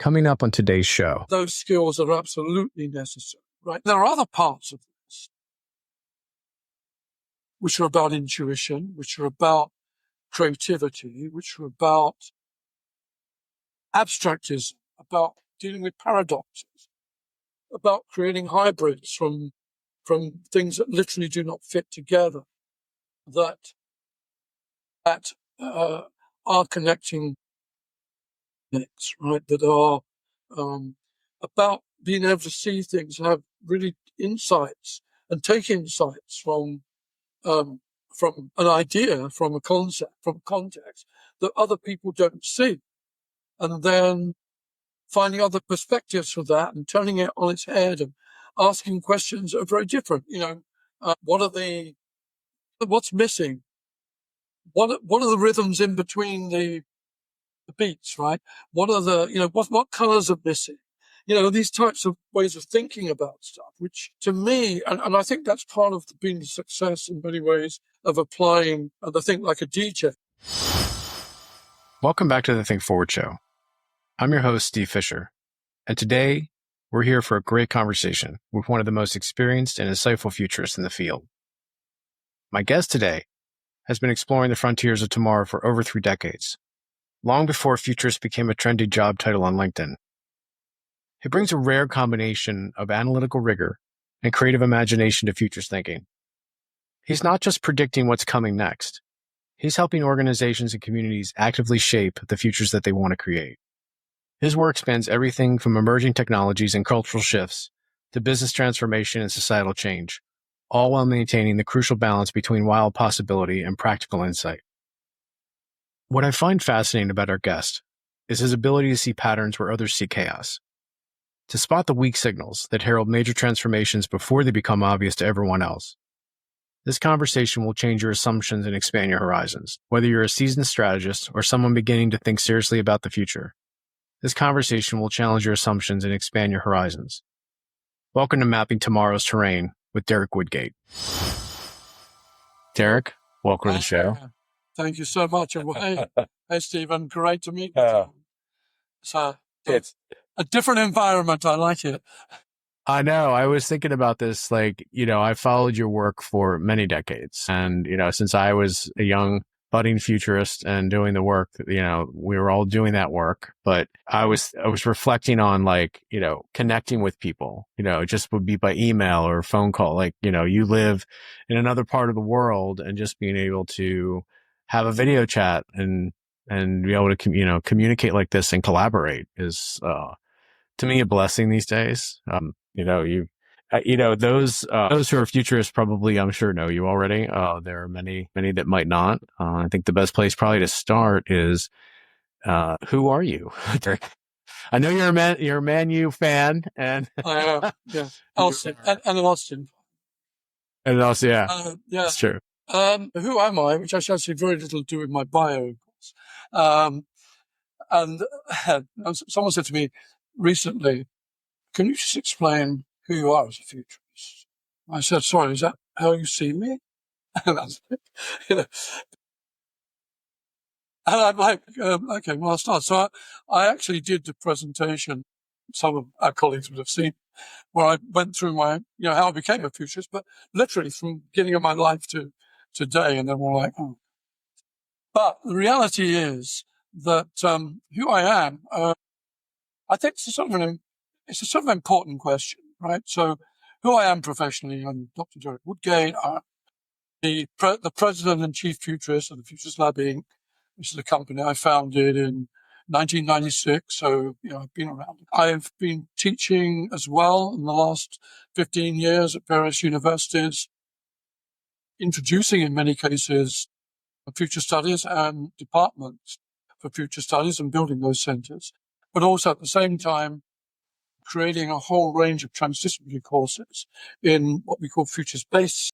coming up on today's show. Those skills are absolutely necessary, right? There are other parts of this which are about intuition, which are about creativity, which are about abstractism, about dealing with paradoxes, about creating hybrids from things that literally do not fit together, that are connecting links, right? That are about being able to see things, have really insights, and take insights from an idea, from a concept, from context that other people don't see, and then finding other perspectives for that and turning it on its head and asking questions that are very different. What's missing? What are the rhythms in between the beats, right? What are what colors are missing? These types of ways of thinking about stuff, which to me, and I think that's part of being the success in many ways of applying the Think Like a DJ. Welcome back to the Think Forward Show. I'm your host, Steve Fisher, and today we're here for a great conversation with one of the most experienced and insightful futurists in the field. My guest today has been exploring the frontiers of tomorrow for over 3 decades, long before futurist became a trendy job title on LinkedIn. He brings a rare combination of analytical rigor and creative imagination to futurist thinking. He's not just predicting what's coming next. He's helping organizations and communities actively shape the futures that they want to create. His work spans everything from emerging technologies and cultural shifts to business transformation and societal change, all while maintaining the crucial balance between wild possibility and practical insight. What I find fascinating about our guest is his ability to see patterns where others see chaos, to spot the weak signals that herald major transformations before they become obvious to everyone else. This conversation will change your assumptions and expand your horizons, whether you're a seasoned strategist or someone beginning to think seriously about the future. This conversation will challenge your assumptions and expand your horizons. Welcome to Mapping Tomorrow's Terrain with Derek Woodgate. Derek, welcome to the show. Thank you so much. Hey, Stephen, great to meet you. It's a different environment. I like it. I know. I was thinking about this, I followed your work for many decades. And, since I was a young budding futurist and doing the work, we were all doing that work. But I was reflecting on connecting with people, just would be by email or phone call. You live in another part of the world and just being able to have a video chat and be able to, communicate like this and collaborate is, to me, a blessing these days. Those who are futurists probably, I'm sure, know you already. There are many that might not. I think the best place probably to start is, who are you? I know you're a Man U fan, and I am, yeah, Austin, and an Austin, and also, yeah, that's true. Who am I? Which actually has very little to do with my bio, of course. And someone said to me recently, "Can you just explain who you are as a futurist?" I said, "Sorry, is that how you see me?" And and I'm like, "Okay, well, I'll start." So I actually did the presentation. Some of our colleagues would have seen where I went through my, how I became a futurist, but literally from beginning of my life to today, and then we're like, oh. But the reality is that who I am, I think it's a sort of important question, right? So who I am professionally, I'm Dr. Derek Woodgate, the president and chief futurist of the Futurist Lab Inc., which is a company I founded in 1996. So, I've been around. I've been teaching as well in the last 15 years at various universities, introducing in many cases future studies and departments for future studies and building those centers, but also at the same time creating a whole range of transdisciplinary courses in what we call futures-based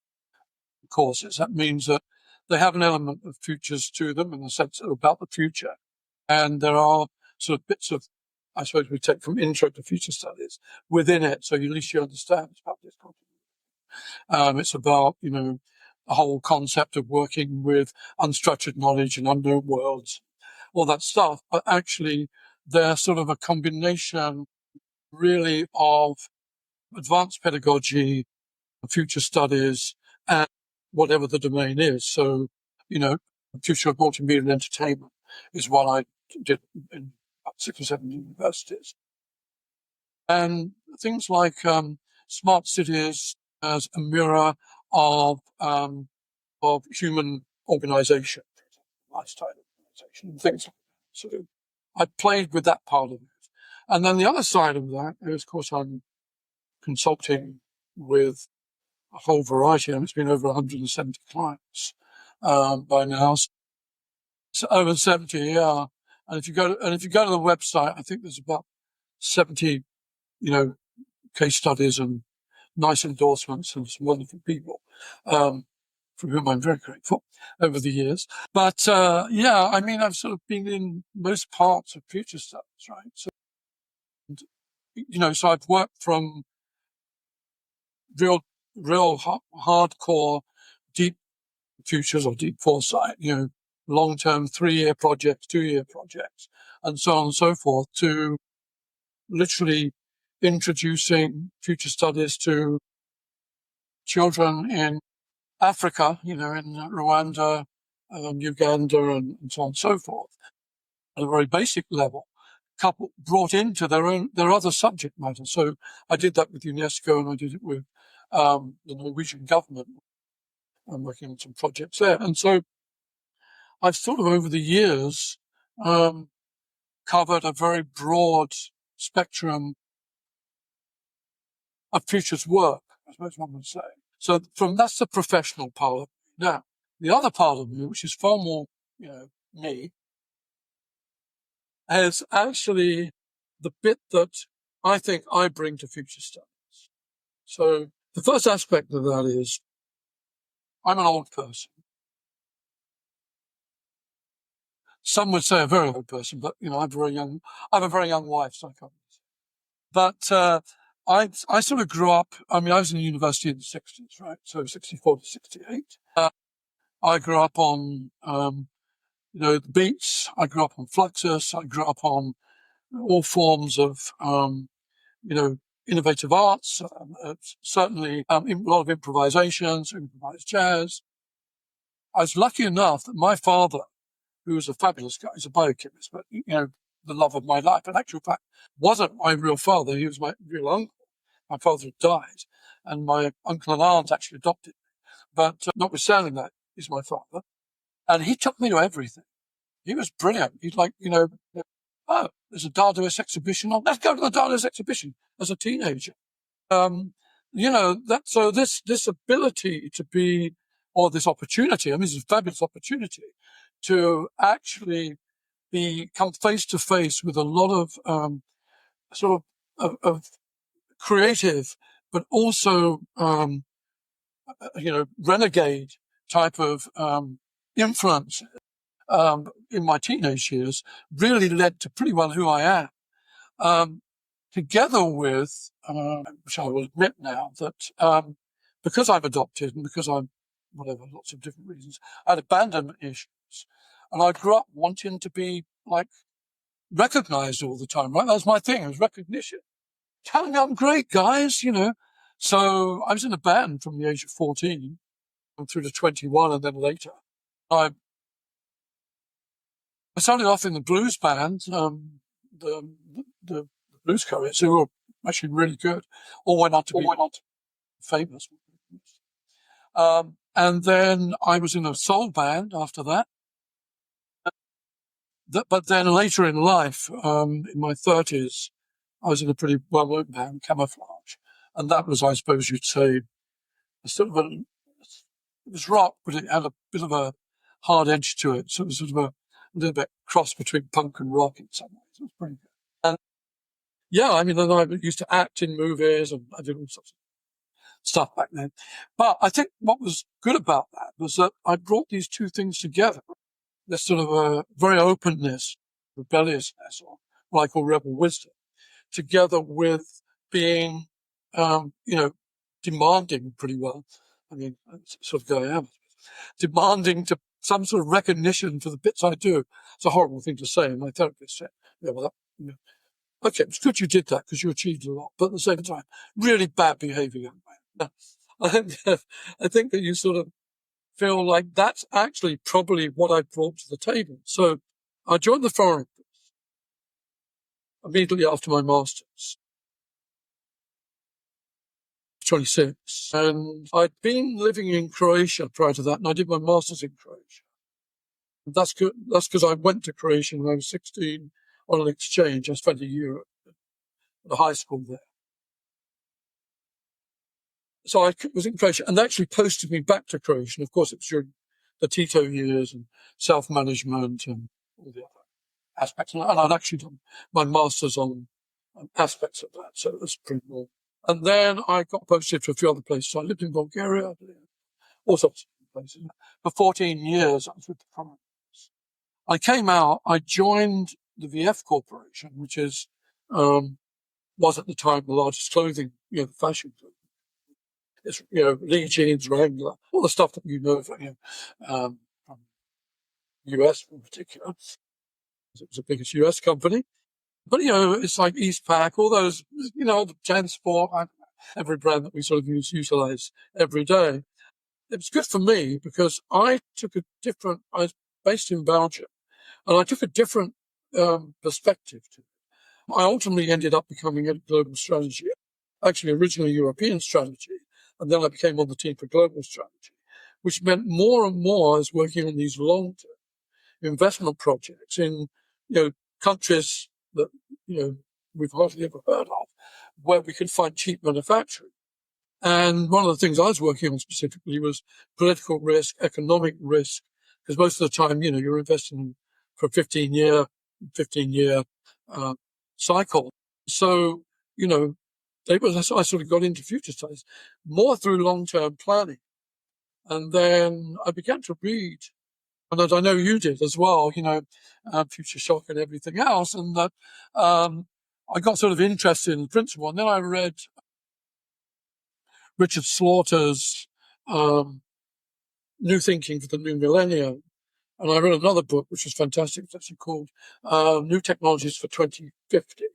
courses. That means that they have an element of futures to them in the sense about the future. And there are sort of bits of, I suppose, we take from intro to future studies within it. So at least you understand it's about this continuity. It's about, the whole concept of working with unstructured knowledge and unknown worlds, all that stuff. But actually they're sort of a combination really of advanced pedagogy, future studies, and whatever the domain is. So, future of multimedia and entertainment is what I did in about 6 or 7 universities. And things like smart cities as a mirror of human organization, lifestyle organization, and things like that. So I played with that part of it. And then the other side of that is, of course, I'm consulting with a whole variety, and it's been over 170 clients by now. So over 70, yeah. And if you go to the website, I think there's about 70, case studies and nice endorsements and some wonderful people, for whom I'm very grateful over the years. But I've sort of been in most parts of future studies, right? So, so I've worked from real hardcore, deep futures or deep foresight, long-term 3-year projects, 2-year projects, and so on and so forth, to literally introducing future studies to children in Africa, in Rwanda, Uganda, and so on and so forth, at a very basic level, brought into their other subject matter. So I did that with UNESCO, and I did it with the Norwegian government. I'm working on some projects there. And so I've sort of over the years covered a very broad spectrum of futures work, I suppose one would say. So that's the professional part of me. Now, the other part of me, which is far more, me, is actually the bit that I think I bring to future studies. So the first aspect of that is I'm an old person. Some would say a very old person, but I have a very young wife, so I can't. But I sort of grew up. I was in university in the 60s, right? So 64 to 68. I grew up on the beats. I grew up on Fluxus. I grew up on all forms of innovative arts. Certainly a lot of improvisations, improvised jazz. I was lucky enough that my father, who was a fabulous guy, he's a biochemist, but the love of my life, in actual fact, wasn't my real father. He was my real uncle. My father had died, and my uncle and aunt actually adopted me. But notwithstanding that, he's my father. And he took me to everything. He was brilliant. He'd oh, there's a Dadaist exhibition on. Let's go to the Dadaist exhibition as a teenager. So this ability to be, or this opportunity, this is a fabulous opportunity to actually come face to face with a lot of of creative, but also renegade type of influence in my teenage years really led to pretty well who I am. Together with, which I will admit now, that because I'm adopted and because I'm lots of different reasons, I had abandonment issues, and I grew up wanting to be recognized all the time. Right, that was my thing. It was recognition. Tell me I'm great, guys. So I was in a band from the age of 14 through to 21, and then later I started off in the blues band, the blues courage, who were actually really good, all went on to be famous. And then I was in a soul band after that. But then later in life, in my 30s, I was in a pretty well-known band, Camouflage. And that was, I suppose you'd say, it was rock, but it had a bit of a hard edge to it. So it was sort of a little bit cross between punk and rock in some ways. It was pretty good. And then I used to act in movies, and I did all sorts of stuff back then. But I think what was good about that was that I brought these two things together. This sort of a very openness, rebelliousness, or what I call rebel wisdom, together with being, demanding pretty well. That's sort of guy I am. Demanding some sort of recognition for the bits I do. It's a horrible thing to say, and my therapist said, Okay, it's good you did that because you achieved a lot, but at the same time, really bad behaviour, young man. I think that you sort of feel like that's actually probably what I brought to the table. So I joined the foreign immediately after my master's, 26, and I'd been living in Croatia prior to that, and I did my master's in Croatia. That's good. That's because I went to Croatia when I was 16 on an exchange. I spent a year at a high school there. So I was in Croatia, and they actually posted me back to Croatia. And of course, it was during the Tito years and self-management and all the other aspects. And I'd actually done my master's on aspects of that, so it was pretty cool. And then I got posted to a few other places. So I lived in Bulgaria, all sorts of places. For 14 years, I was with the Foreign Office. I came out, I joined the VF Corporation, which was at the time the largest clothing, fashion group. It's, Lee Jeans, Wrangler, all the stuff that from US in particular. It was the biggest US company. But, it's like Eastpak, all those, the JanSport, every brand that we sort of utilize every day. It was good for me because I was based in Belgium, and I took a different perspective to it. I ultimately ended up becoming a global strategy, actually originally European strategy, and then I became on the team for global strategy, which meant more and more I was working on these long-term investment projects in, countries that, we've hardly ever heard of, where we could find cheap manufacturing. And one of the things I was working on specifically was political risk, economic risk, because most of the time, you're investing for a 15-year cycle. So, I sort of got into future studies more through long-term planning. And then I began to read, and as I know you did as well, Future Shock and everything else. And that I got sort of interested in the principle. And then I read Richard Slaughter's New Thinking for the New Millennium. And I read another book, which was fantastic. It's actually called New Technologies for 2050.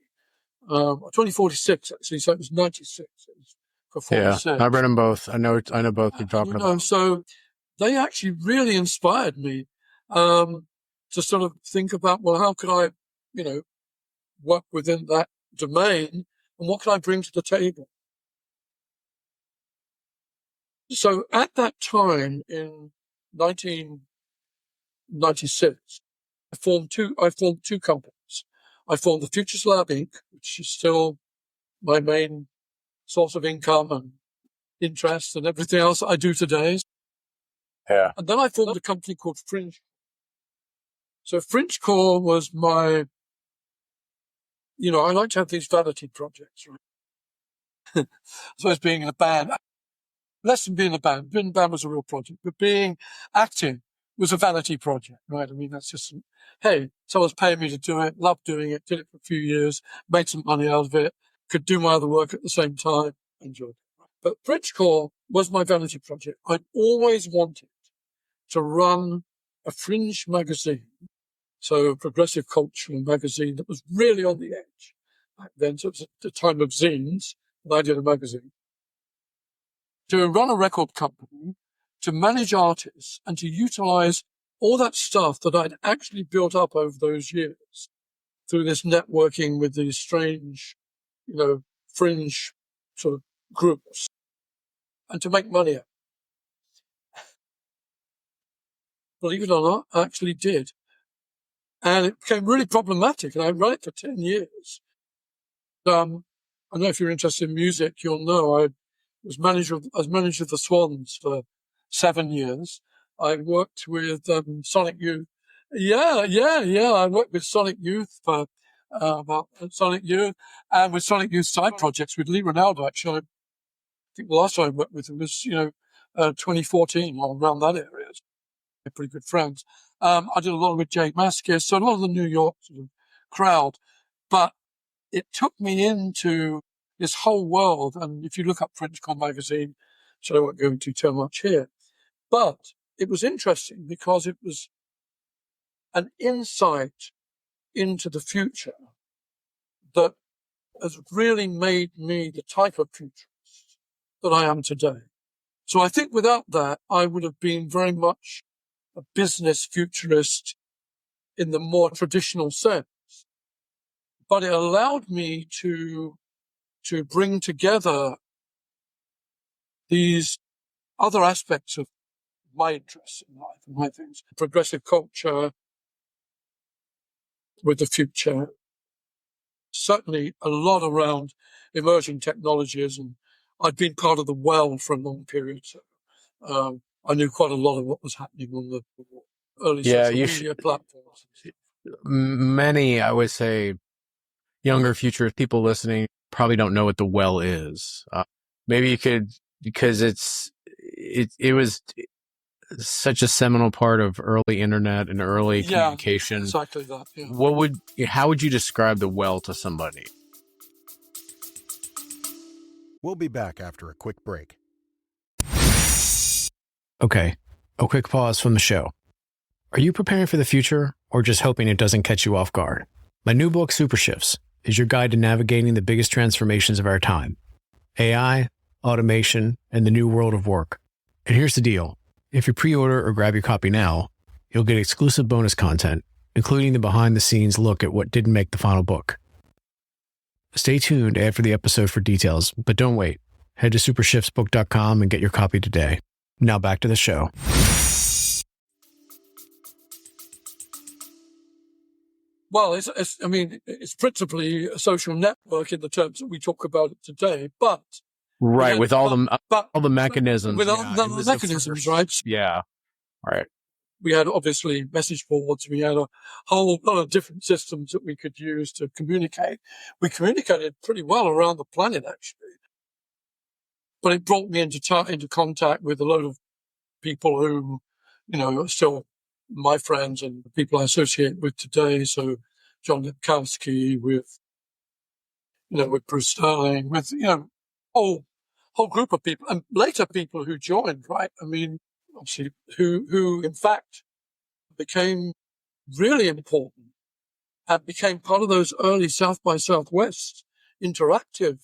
2046, actually. So it was 96. It was for 46. Yeah, I've read them both. I know both you're talking about. So they actually really inspired me to sort of think about, well, how could I, work within that domain, and what can I bring to the table? So at that time in 1996, I formed two companies. I formed the Futures Lab Inc., which is still my main source of income and interest and everything else I do today. Yeah. And then I formed a company called Fringe. So Fringe Core was I like to have these vanity projects, right? I suppose being in a band, less than being in a band. Being in a band was a real project, but being acting was a vanity project, right? I mean, that's just, hey, someone's paying me to do it, loved doing it, did it for a few years, made some money out of it, could do my other work at the same time, enjoyed it. But Bridgecore was my vanity project. I'd always wanted to run a fringe magazine, so a progressive cultural magazine that was really on the edge back then. So it was at the time of zines, and I did a magazine. To run a record company, to manage artists, and to utilize all that stuff that I'd actually built up over those years through this networking with these strange, fringe sort of groups, and to make money. Believe it or not, I actually did. And it became really problematic, and I ran it for 10 years. I don't know if you're interested in music, you'll know I was manager of the Swans for 7 years. I worked with Sonic Youth. Yeah. I worked with Sonic Youth for about Sonic Youth, and with Sonic Youth side projects with Lee Ronaldo. Actually, I think the last time I worked with him was 2014 or around that area. They're pretty good friends. I did a lot with Jay Maskis, so a lot of the New York sort of crowd, but it took me into this whole world. And if you look up FrenchCon magazine, so I won't go into too much here, but it was interesting because it was an insight into the future that has really made me the type of futurist that I am today. So I think without that, I would have been very much a business futurist in the more traditional sense. But it allowed me to bring together these other aspects of my interests in life and my things. Progressive culture with the future. Certainly a lot around emerging technologies, and I'd been part of the well for a long period. So I knew quite a lot of what was happening on the early social media platforms. Many, I would say, younger futurists, people listening, probably don't know what the well is. Maybe you could, because it was such a seminal part of early internet and early communication. Exactly that. Yeah. How would you describe the well to somebody? We'll be back after a quick break. Okay, a quick pause from the show. Are you preparing for the future or just hoping it doesn't catch you off guard? My new book, Super Shifts, is your guide to navigating the biggest transformations of our time: AI, automation, and the new world of work. And here's the deal. If you pre-order or grab your copy now, you'll get exclusive bonus content, including the behind-the-scenes look at what didn't make the final book. Stay tuned after the episode for details, but don't wait. Head to supershiftsbook.com and get your copy today. Now back to the show. Well, it's principally a social network in the terms that we talk about it today, but right, with all the mechanisms, with all the mechanisms, right? Yeah, right. We had obviously message boards. We had a whole lot of different systems that we could use to communicate. We communicated pretty well around the planet, actually, but it brought me into contact with a lot of people who, are still my friends and the people I associate with today. So John Lipkowski, with Bruce Sterling, with, whole group of people, and later people who joined, right? I mean, obviously, who in fact became really important and became part of those early South by Southwest interactive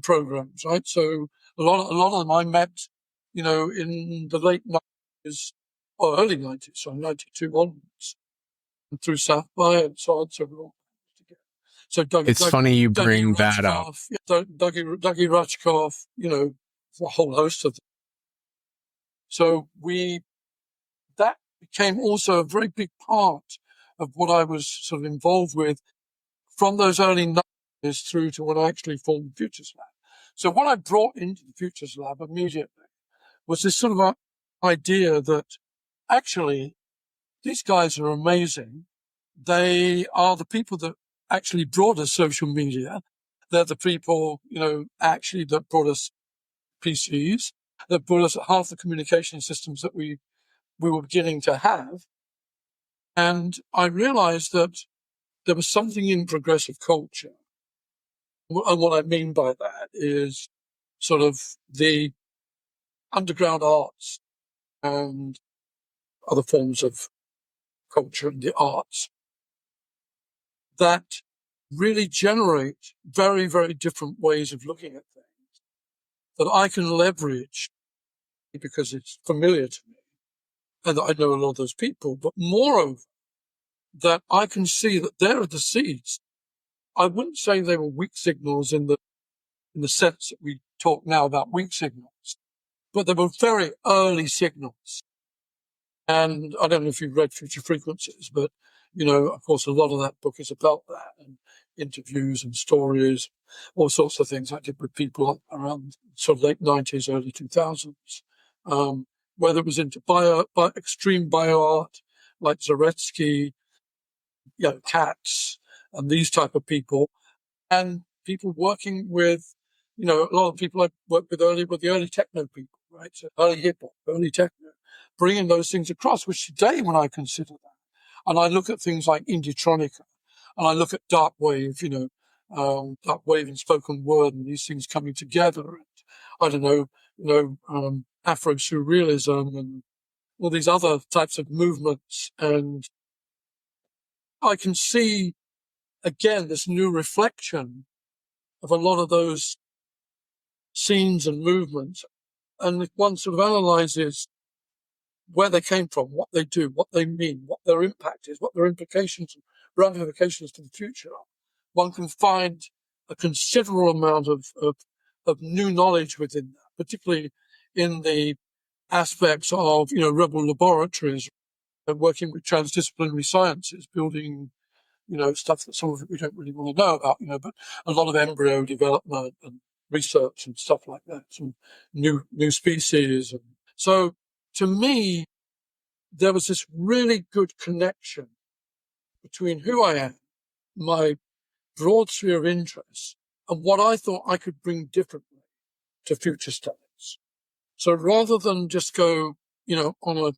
programs, right? So a lot of them I met, in the late 90s or early 90s, so 92 onwards, and through South by and so on, so we're all together. So it's funny you bring that up. Dougie Rutchkoff, a whole host of them. So that became also a very big part of what I was sort of involved with from those early 90s through to when I actually formed the Futures Lab. So what I brought into the Futures Lab immediately was this sort of idea that actually these guys are amazing. They are the people that actually brought us social media. They're the people, actually that brought us PCs, that brought us half the communication systems that we were beginning to have. And I realized that there was something in progressive culture. And what I mean by that is sort of the underground arts and other forms of culture and the arts that really generate very, very different ways of looking at things that I can leverage because it's familiar to me and that I know a lot of those people, but moreover, that I can see that there are the seeds. I wouldn't say they were weak signals in the sense that we talk now about weak signals, but they were very early signals. And I don't know if you've read Future Frequencies, but, of course, a lot of that book is about that, and interviews and stories, all sorts of things I did with people around sort of late 90s, early 2000s, whether it was into extreme bioart, like Zaretsky, Katz, and these type of people, and people working with, a lot of people I worked with early were the early techno people, right? So early hip hop, early techno, bringing those things across, which today when I consider that, and I look at things like Indietronica, and I look at dark wave, dark wave and spoken word and these things coming together, and I don't know, Afro surrealism and all these other types of movements, and I can see again, this new reflection of a lot of those scenes and movements. And if one sort of analyzes where they came from, what they do, what they mean, what their impact is, what their implications and ramifications for the future are, one can find a considerable amount of new knowledge within that, particularly in the aspects of, rebel laboratories and working with transdisciplinary sciences, building, stuff that some of it we don't really want to know about, but a lot of embryo development and research and stuff like that, some new species. And so to me, there was this really good connection between who I am, my broad sphere of interests, and what I thought I could bring differently to future studies. So rather than just go, on a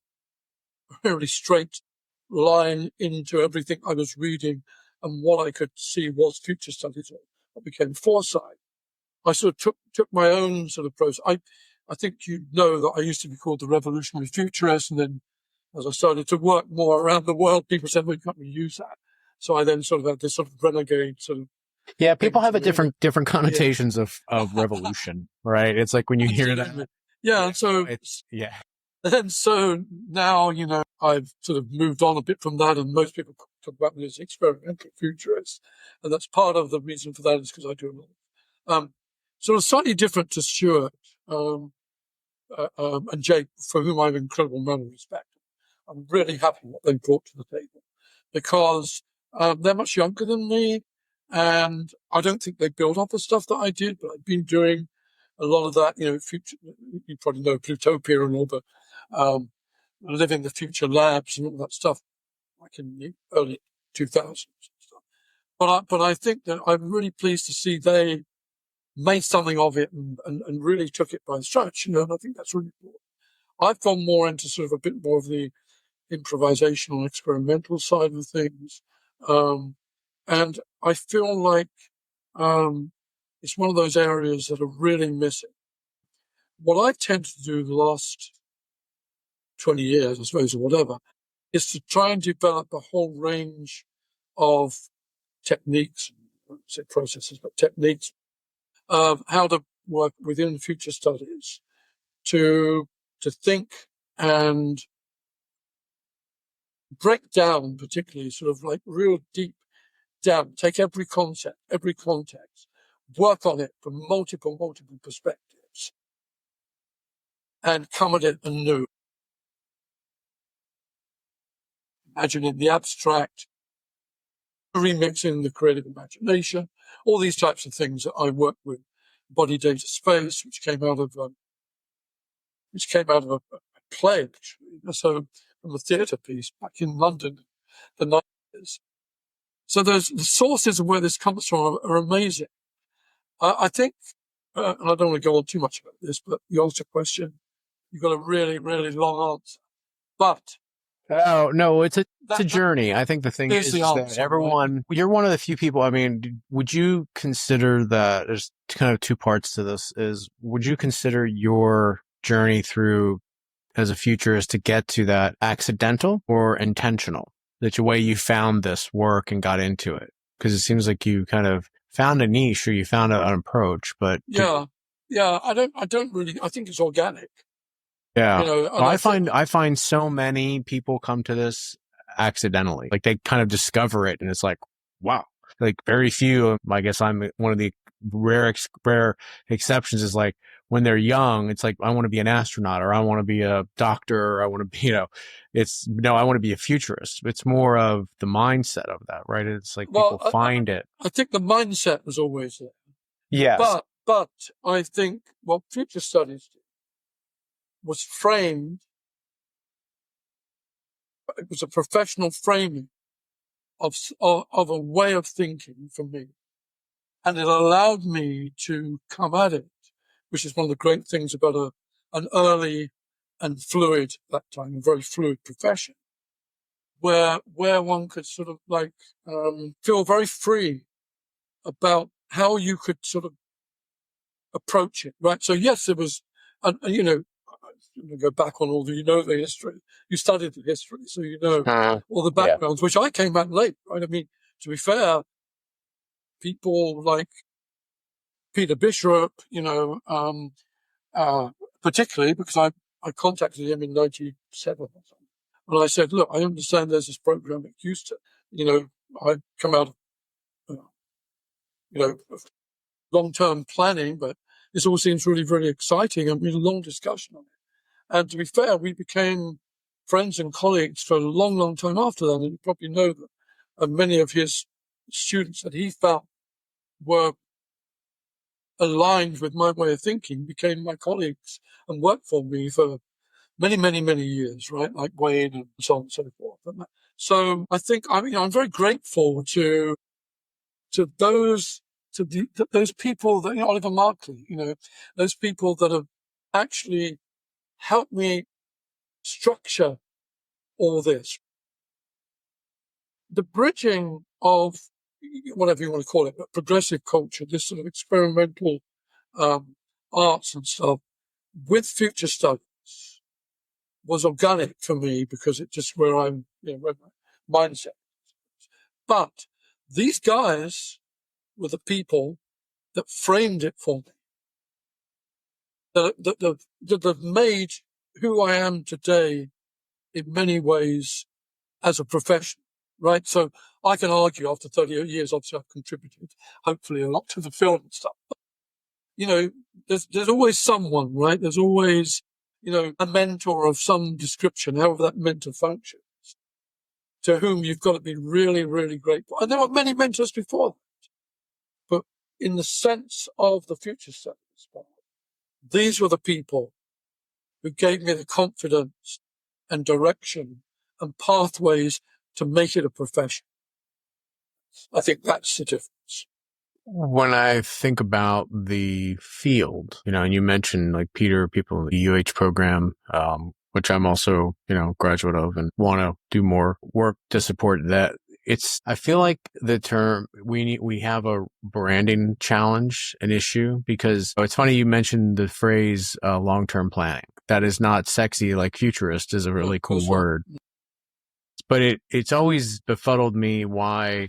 really straight line into everything I was reading and what I could see was future studies, or what became foresight, I sort of took my own sort of process. I think you know that I used to be called the revolutionary futurist, and then as I started to work more around the world, people said, well, you can't really use that. So I then sort of had this sort of renegade sort of. Yeah, people have a different connotations of revolution, right? It's like when you hear that. Yeah, and so yeah. And so now, I've sort of moved on a bit from that, and most people talk about me as experimental futurist, and that's part of the reason for that is because I do a lot. Sort of slightly different to Stuart and Jake, for whom I have an incredible amount of respect. I'm really happy what they brought to the table because they're much younger than me, and I don't think they built off the stuff that I did, but I've been doing a lot of that, future, you probably know Plutopia and all the living the future labs and all that stuff, like in the early 2000s and stuff. But I think that I'm really pleased to see they made something of it and really took it by stretch, and I think that's really cool. I've gone more into sort of a bit more of the improvisational, experimental side of things. And I feel like it's one of those areas that are really missing. What I've tended to do the last 20 years, I suppose, or whatever, is to try and develop a whole range of techniques, I won't say processes, but techniques of how to work within future studies to think and break down, particularly sort of like real deep down, take every concept, every context, work on it from multiple perspectives and come at it anew. Imagining the abstract, remixing the creative imagination, all these types of things that I work with. Body data space, which came out of a play, actually. So from a theatre piece back in London, the 90s. So the sources of where this comes from are amazing. I think, and I don't want to go on too much about this, but you asked a question, you've got a really, really long answer. But oh no, it's a journey. I think the thing is the answer, that everyone, right? You're one of the few people. I mean, would you consider that there's kind of two parts to this? Is would you consider your journey through as a futurist to get to that accidental or intentional? That the way you found this work and got into it, because it seems like you kind of found a niche or you found an approach. But yeah, I don't really. I think it's organic. Yeah, well, I find so many people come to this accidentally. Like they kind of discover it, and it's like, wow. Like very few. I guess I'm one of the rare exceptions. Is like when they're young, it's like I want to be an astronaut, or I want to be a doctor, or I want to be, I want to be a futurist. It's more of the mindset of that, right? It's like people find it. I think the mindset was always there. Yes, but I think what future studies did was framed. It was a professional framing of a way of thinking for me, and it allowed me to come at it, which is one of the great things about an early and fluid, that time, a very fluid profession, where one could sort of like feel very free about how you could sort of approach it, right? So yes, there was, I'm going to go back on all the, the history. You studied the history, so all the backgrounds, which I came back late, right? I mean, to be fair, people like Peter Bishop, particularly because I contacted him in 97 or something. And I said, look, I understand there's this program at Houston. I come out of, long-term planning, but this all seems really, really exciting. And we had a long discussion on it. And to be fair, we became friends and colleagues for a long, long time after that. And you probably know that many of his students that he felt were aligned with my way of thinking became my colleagues and worked for me for many, many, many years, right? Like Wayne and so on and so forth. So I think, I'm very grateful to those people that, Oliver Markley, those people that have actually helped me structure all this. The bridging of whatever you want to call it, but progressive culture, this sort of experimental arts and stuff with future studies was organic for me because it's just where I'm, where my mindset. But these guys were the people that framed it for me, that have made who I am today in many ways as a profession, right? So I can argue after 38 years, obviously I've contributed, hopefully, a lot to the film and stuff. But, there's always someone, right? There's always, a mentor of some description, however that mentor functions, to whom you've got to be really, really grateful. And there were many mentors before that. But in the sense of the future studies, these were the people who gave me the confidence and direction and pathways to make it a profession. I think that's the difference. When I think about the field, and you mentioned like people in the UH program, which I'm also, graduate of and want to do more work to support that. I feel like the term, we have a branding challenge, an issue, because it's funny you mentioned the phrase long-term planning. That is not sexy like futurist is a really cool word. But it's always befuddled me why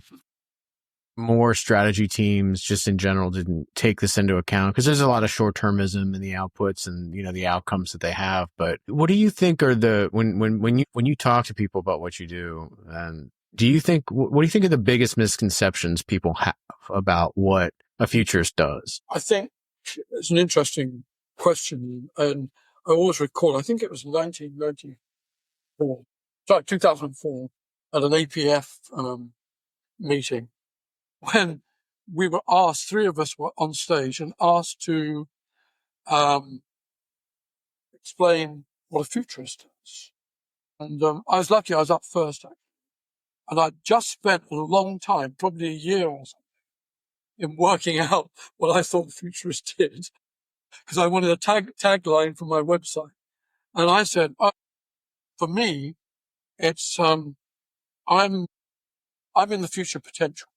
more strategy teams just in general didn't take this into account, because there's a lot of short-termism in the outputs and the outcomes that they have. But what do you think are when you talk to people about what you do, and what do you think are the biggest misconceptions people have about what a futurist does? I think it's an interesting question, and I always recall, I think it was 2004 at an APF meeting, when we were asked, three of us were on stage and asked to explain what a futurist is. And I was lucky I was up first, actually. And I'd just spent a long time, probably a year or something, in working out what I thought the futurist did, because I wanted a tagline for my website. And I said, for me, it's I'm in the future potential.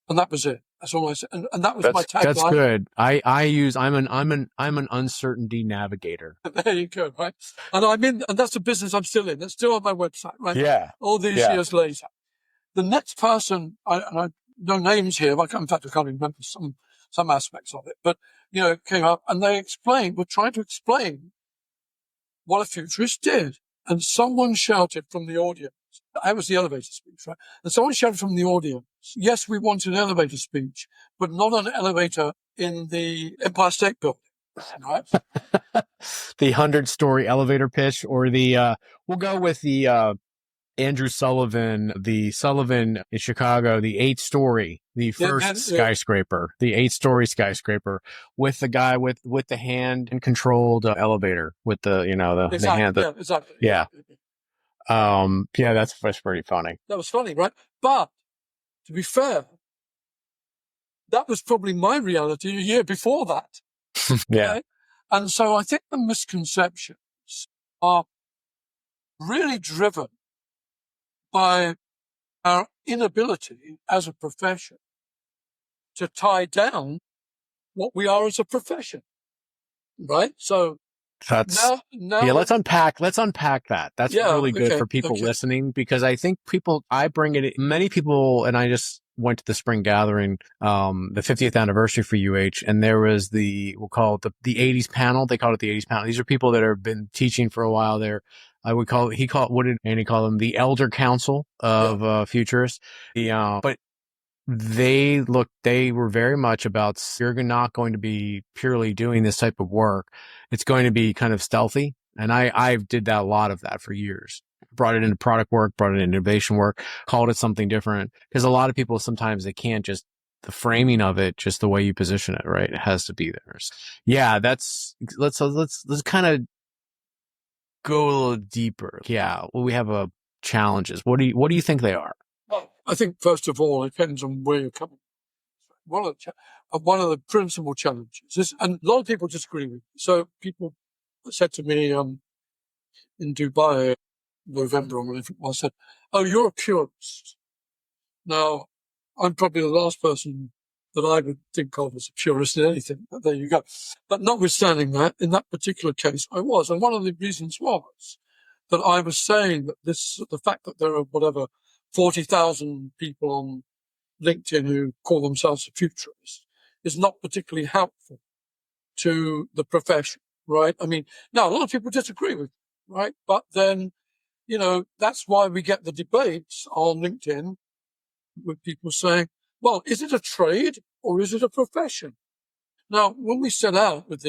And that was it. That's all I said. And that was my tagline. That's good. I'm an uncertainty navigator. There you go, right? And that's the business I'm still in. That's still on my website, right? Yeah. All these years later. The next person, I no names here, in fact, I can't remember some aspects of it, but, came up and were trying to explain what a futurist did. And someone shouted from the audience, I was the elevator speech, right? And someone shouted from the audience, yes, we want an elevator speech, but not an elevator in the Empire State Building, right? The 100-story elevator pitch, or we'll go with the Andrew Sullivan, in Chicago, the 8-story, the first skyscraper, the 8-story skyscraper, with the guy with the hand and controlled elevator with the the hand. Exactly. Yeah. That's pretty funny. That was funny, right? But to be fair, that was probably my reality a year before that. Yeah. Okay? And so I think the misconceptions are really driven by our inability as a profession to tie down what we are as a profession, right? So That's now, yeah. Let's unpack that. That's yeah, really good for people okay. listening, because I think I bring it. Many people, and I just went to the spring gathering, the 50th anniversary for UH, and there was we'll call it the 80s panel. They called it the 80s panel. These are people that have been teaching for a while there. He called them the Elder Council of Futurists. But they were very much about, you're not going to be purely doing this type of work. It's going to be kind of stealthy. And I did a lot of that for years. Brought it into product work, brought it into innovation work, called it something different. Because a lot of people, sometimes they can't just, the framing of it, just the way you position it, right? It has to be there. Yeah, let's kind of go a little deeper. Yeah. Well, we have challenges. What do you think they are? Well, I think first of all, it depends on where you're coming from. One of the principal challenges is, and a lot of people disagree with me. So people said to me in Dubai, November or whatever, I said, "Oh, you're a purist." Now, I'm probably the last person that I would think of as a purist in anything, but there you go. But notwithstanding that, in that particular case, I was. And one of the reasons was that I was saying that the fact that there are 40,000 people on LinkedIn who call themselves a futurist is not particularly helpful to the profession, right? I mean, now a lot of people disagree with me, right? But then, that's why we get the debates on LinkedIn with people saying, well, is it a trade or is it a profession? Now, when we set out with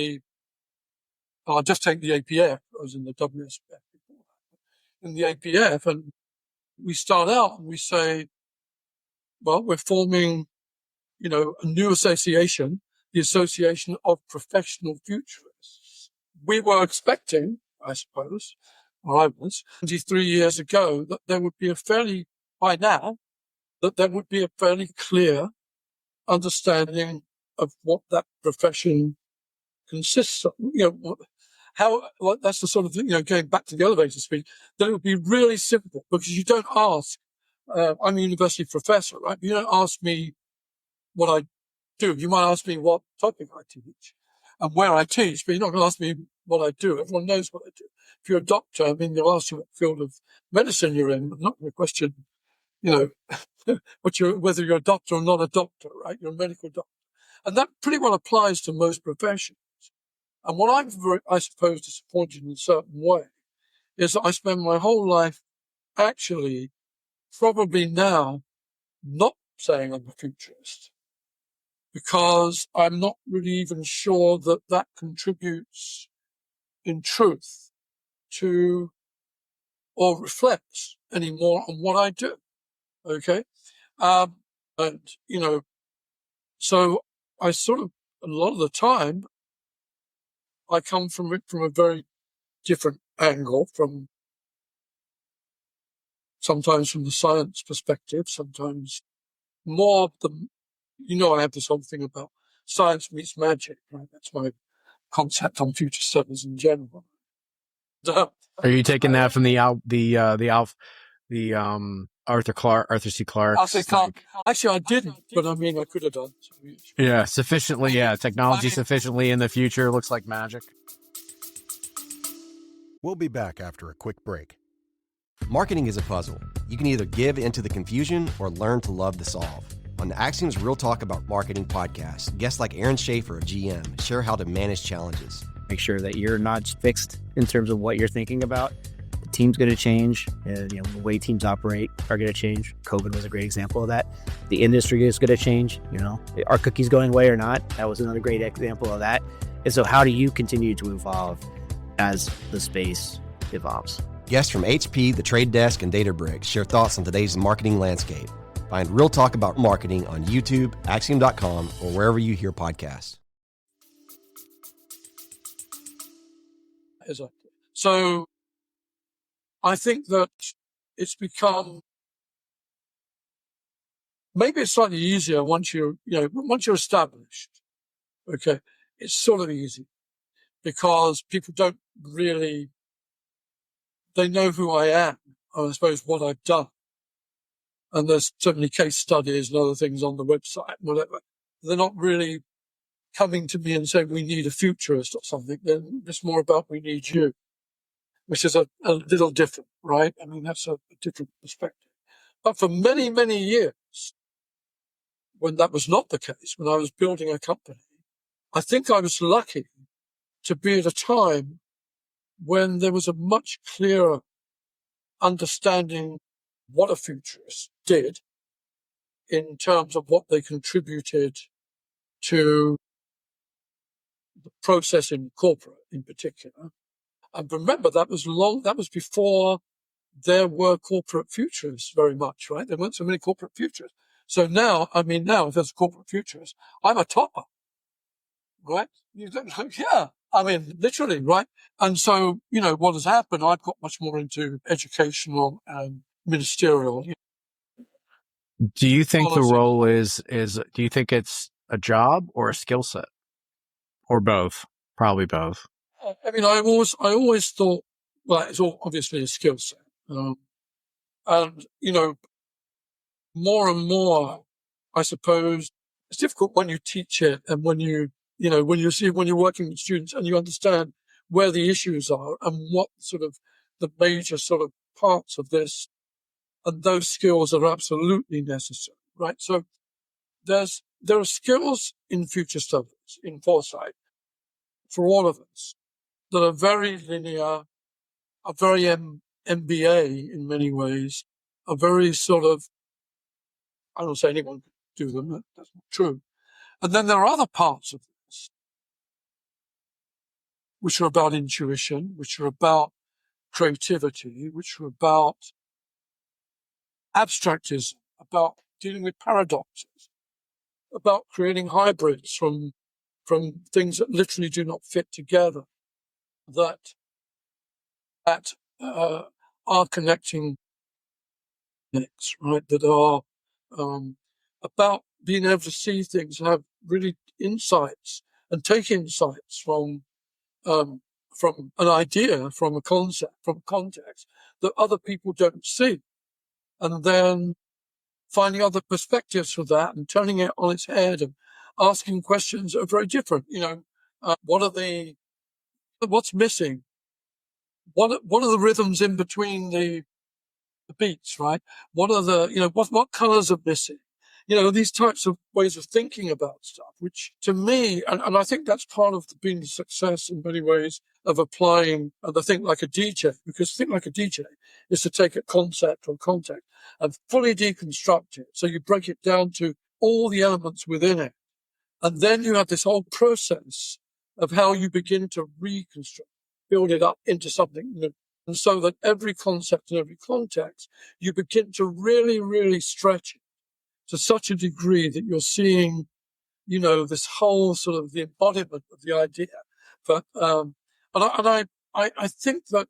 I'll just take the APF, I was in the WSPF before, in the APF, and we start out and we say, well, we're forming, a new association, the Association of Professional Futurists. We were expecting, I suppose, or I was, 23 years ago, that there would be by now, that there would be a fairly clear understanding of what that profession consists of. That's the sort of thing, going back to the elevator speech, that it would be really simple, because you don't ask, I'm a university professor, right? You don't ask me what I do. You might ask me what topic I teach and where I teach, but you're not going to ask me what I do. Everyone knows what I do. If you're a doctor, they'll ask you what field of medicine you're in, but not going to question, whether you're a doctor or not a doctor, right? You're a medical doctor. And that pretty well applies to most professions. And what I'm, I suppose, disappointed in a certain way is that I spend my whole life actually probably now not saying I'm a futurist, because I'm not really even sure that contributes in truth to or reflects anymore on what I do. Okay. And, so I sort of, a lot of the time, I come from it from a very different angle, sometimes from the science perspective, sometimes more I have this whole thing about science meets magic, right? That's my concept on future studies in general. Are you taking that from the Arthur C. Clarke? Actually, I didn't, but I mean, I could have done. Yeah, sufficiently. Yeah, technology sufficiently in the future looks like magic. We'll be back after a quick break. Marketing is a puzzle. You can either give into the confusion or learn to love the solve. On the Axiom's Real Talk About Marketing podcast, guests like Aaron Schaefer, a GM, share how to manage challenges. Make sure that you're not fixed in terms of what you're thinking about. The team's going to change, and the way teams operate are going to change. COVID was a great example of that. The industry is going to change. Are cookies going away or not? That was another great example of that. And so how do you continue to evolve as the space evolves? Guests from HP, The Trade Desk, and Databricks share thoughts on today's marketing landscape. Find Real Talk About Marketing on YouTube, Axiom.com, or wherever you hear podcasts. So I think that it's become, maybe it's slightly easier once you're established. Okay. It's sort of easy because people don't really, they know who I am, and I suppose what I've done. And there's certainly case studies and other things on the website, whatever. They're not really coming to me and saying, we need a futurist or something. Then it's more about, we need you, which is a little different, right? I mean, that's a different perspective. But for many, many years, when that was not the case, when I was building a company, I think I was lucky to be at a time when there was a much clearer understanding what a futurist did in terms of what they contributed to the process in corporate in particular. And remember, that was before there were corporate futurists very much, right? There weren't so many corporate futurists. So now, if there's a corporate futurist, I'm a topper, right? Yeah. I mean, literally, right? And so, what has happened, I've got much more into educational and ministerial. Do you think the Policy. role do you think it's a job or a skill set? Or both? Probably both. I mean, I always thought, well, it's all obviously a skill set. And, more and more, I suppose, it's difficult when you teach it and when you're working with students and you understand where the issues are and what sort of the major sort of parts of this, and those skills are absolutely necessary, right? So there are skills in future studies, in foresight, for all of us, that are very linear, are very MBA in many ways, are very sort of, I don't say anyone can do them, that's not true. And then there are other parts of this which are about intuition, which are about creativity, which are about abstractism, about dealing with paradoxes, about creating hybrids from things that literally do not fit together, that are connecting links, right? That are about being able to see things and have really insights and take insights from an idea, from a concept, from context that other people don't see, and then finding other perspectives for that and turning it on its head and asking questions that are very different. What's missing? What are the rhythms in between the beats, right? What are what colors are missing? These types of ways of thinking about stuff, which to me, and I think that's part of being the success in many ways of applying the think like a DJ, because think like a DJ is to take a concept or context and fully deconstruct it. So you break it down to all the elements within it. And then you have this whole process of how you begin to reconstruct, build it up into something new. And so that every concept and every context, you begin to really, really stretch it to such a degree that you're seeing, this whole sort of the embodiment of the idea. But, I think that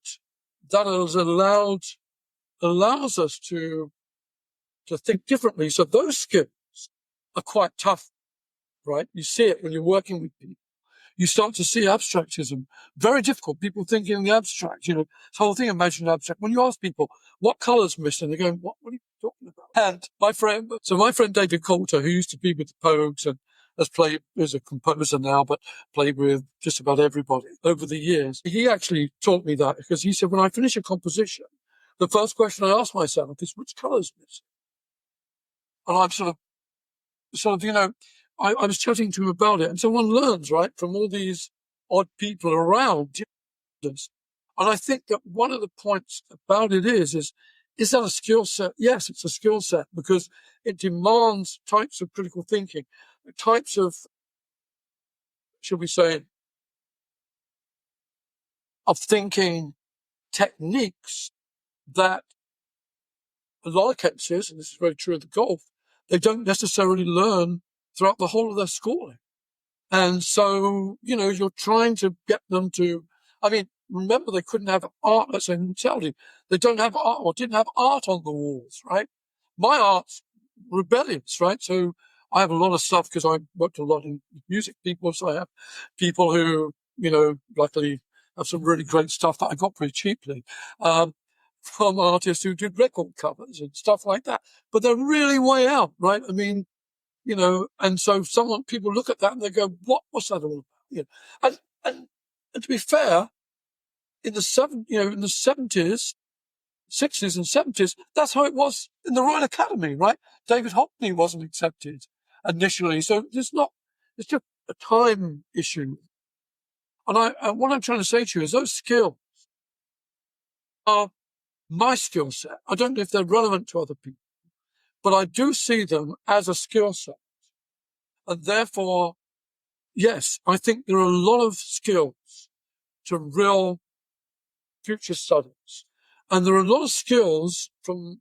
has allows us to think differently. So those skills are quite tough, right? You see it when you're working with people. You start to see abstractism. Very difficult. People thinking in the abstract, this whole thing, imagine abstract. When you ask people, what color's missing? They're going, what are you talking about? And my friend David Coulter, who used to be with the Pogues and has played as a composer now, but played with just about everybody over the years. He actually taught me that because he said, when I finish a composition, the first question I ask myself is, which color's missing? And I'm sort of, I was chatting to him about it, and so one learns, right, from all these odd people around us. And I think that one of the points about it is that a skill set? Yes, it's a skill set because it demands types of critical thinking, types of, should we say, of thinking techniques that a lot of cases, and this is very true of the golf, they don't necessarily learn throughout the whole of their schooling. And so, you're trying to get them to, remember they couldn't have art, let's say in Saudi, they don't have art or didn't have art on the walls, right? My art's rebellious, right? So I have a lot of stuff because I worked a lot in music people. So I have people who, luckily have some really great stuff that I got pretty cheaply, from artists who did record covers and stuff like that. But they're really way out, right? I mean, and so people look at that and they go, what's that all about? And to be fair, in the 70s, 60s and 70s, that's how it was in the Royal Academy, right? David Hockney wasn't accepted initially. So it's just a time issue. And what I'm trying to say to you is those skills are my skill set. I don't know if they're relevant to other people, but I do see them as a skill set. And therefore, yes, I think there are a lot of skills to real future studies. And there are a lot of skills because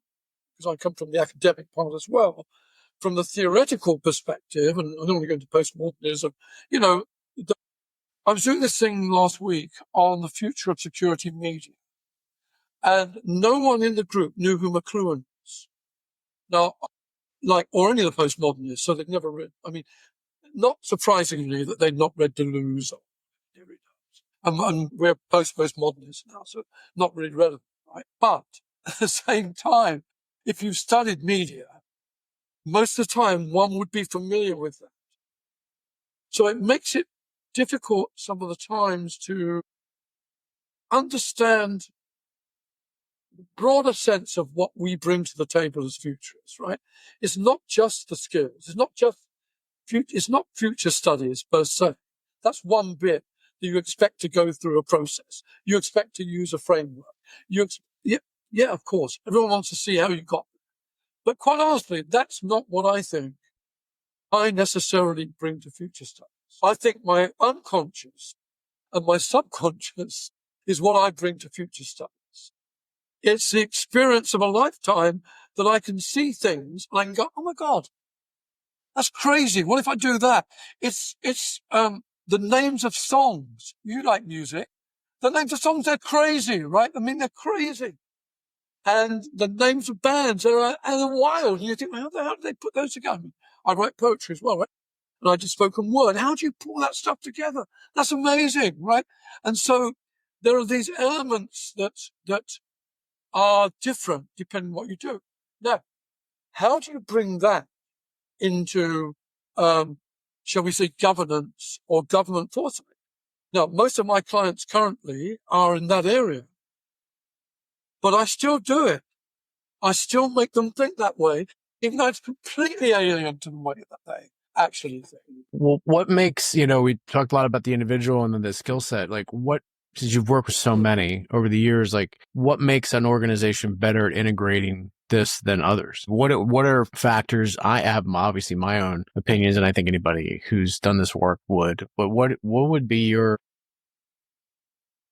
I come from the academic part as well, from the theoretical perspective, and I don't want to go into postmodernism, I was doing this thing last week on the future of security media, and no one in the group knew who McLuhan was. Now, or any of the postmodernists, so they'd never read, not surprisingly that they'd not read Deleuze or Derrida. And we're postmodernists now, so not really relevant, right? But at the same time, if you've studied media, most of the time one would be familiar with that. So it makes it difficult some of the times to understand the broader sense of what we bring to the table as futurists, right? It's not just the skills. It's not future studies per se. That's one bit that you expect to go through a process. You expect to use a framework. Yeah, of course. Everyone wants to see how you got there. But quite honestly, that's not what I think I necessarily bring to future studies. I think my unconscious and my subconscious is what I bring to future studies. It's the experience of a lifetime that I can see things and I can go, oh my God, that's crazy. What if I do that? It's the names of songs. You like music. The names of songs, they're crazy, right? They're crazy. And the names of bands are wild. And you think, well, how do they put those together? I write poetry as well, right? And I do spoken word. How do you pull that stuff together? That's amazing, right? And so there are these elements that are different depending on what you do. Now, how do you bring that into, shall we say, governance or government foresight? Now, most of my clients currently are in that area, but I still do it. I still make them think that way, even though it's completely alien to the way that they actually think. Well, what makes, we talked a lot about the individual and then the skill set, since you've worked with so many over the years, what makes an organization better at integrating this than others? What are factors? I have obviously my own opinions, and I think anybody who's done this work would, but what would be your...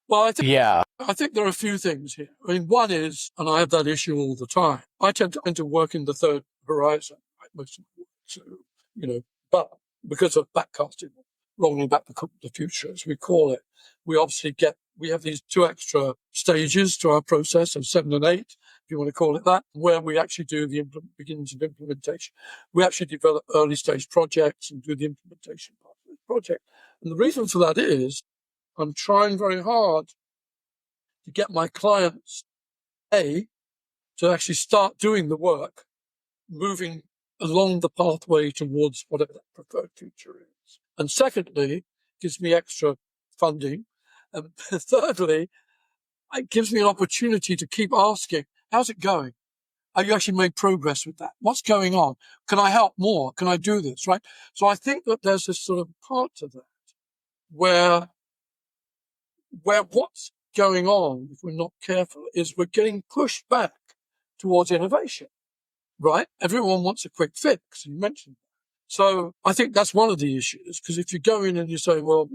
Well, I think there are a few things here. One is, and I have that issue all the time, I tend to work in the third horizon, right, most of my work. So, but because of backcasting, rolling back the future, as we call it, we have these two extra stages to our process of 7 and 8, if you want to call it that, where we actually do the beginnings of implementation. We actually develop early stage projects and do the implementation part of the project. And the reason for that is I'm trying very hard to get my clients, to actually start doing the work, moving along the pathway towards whatever that preferred future is. And secondly, gives me extra funding. And thirdly, it gives me an opportunity to keep asking, how's it going? Have you actually made progress with that? What's going on? Can I help more? Can I do this? Right? So I think that there's this sort of part to that where what's going on, if we're not careful, is we're getting pushed back towards innovation, right? Everyone wants a quick fix. You mentioned that. So I think that's one of the issues, because if you go in and you say, well,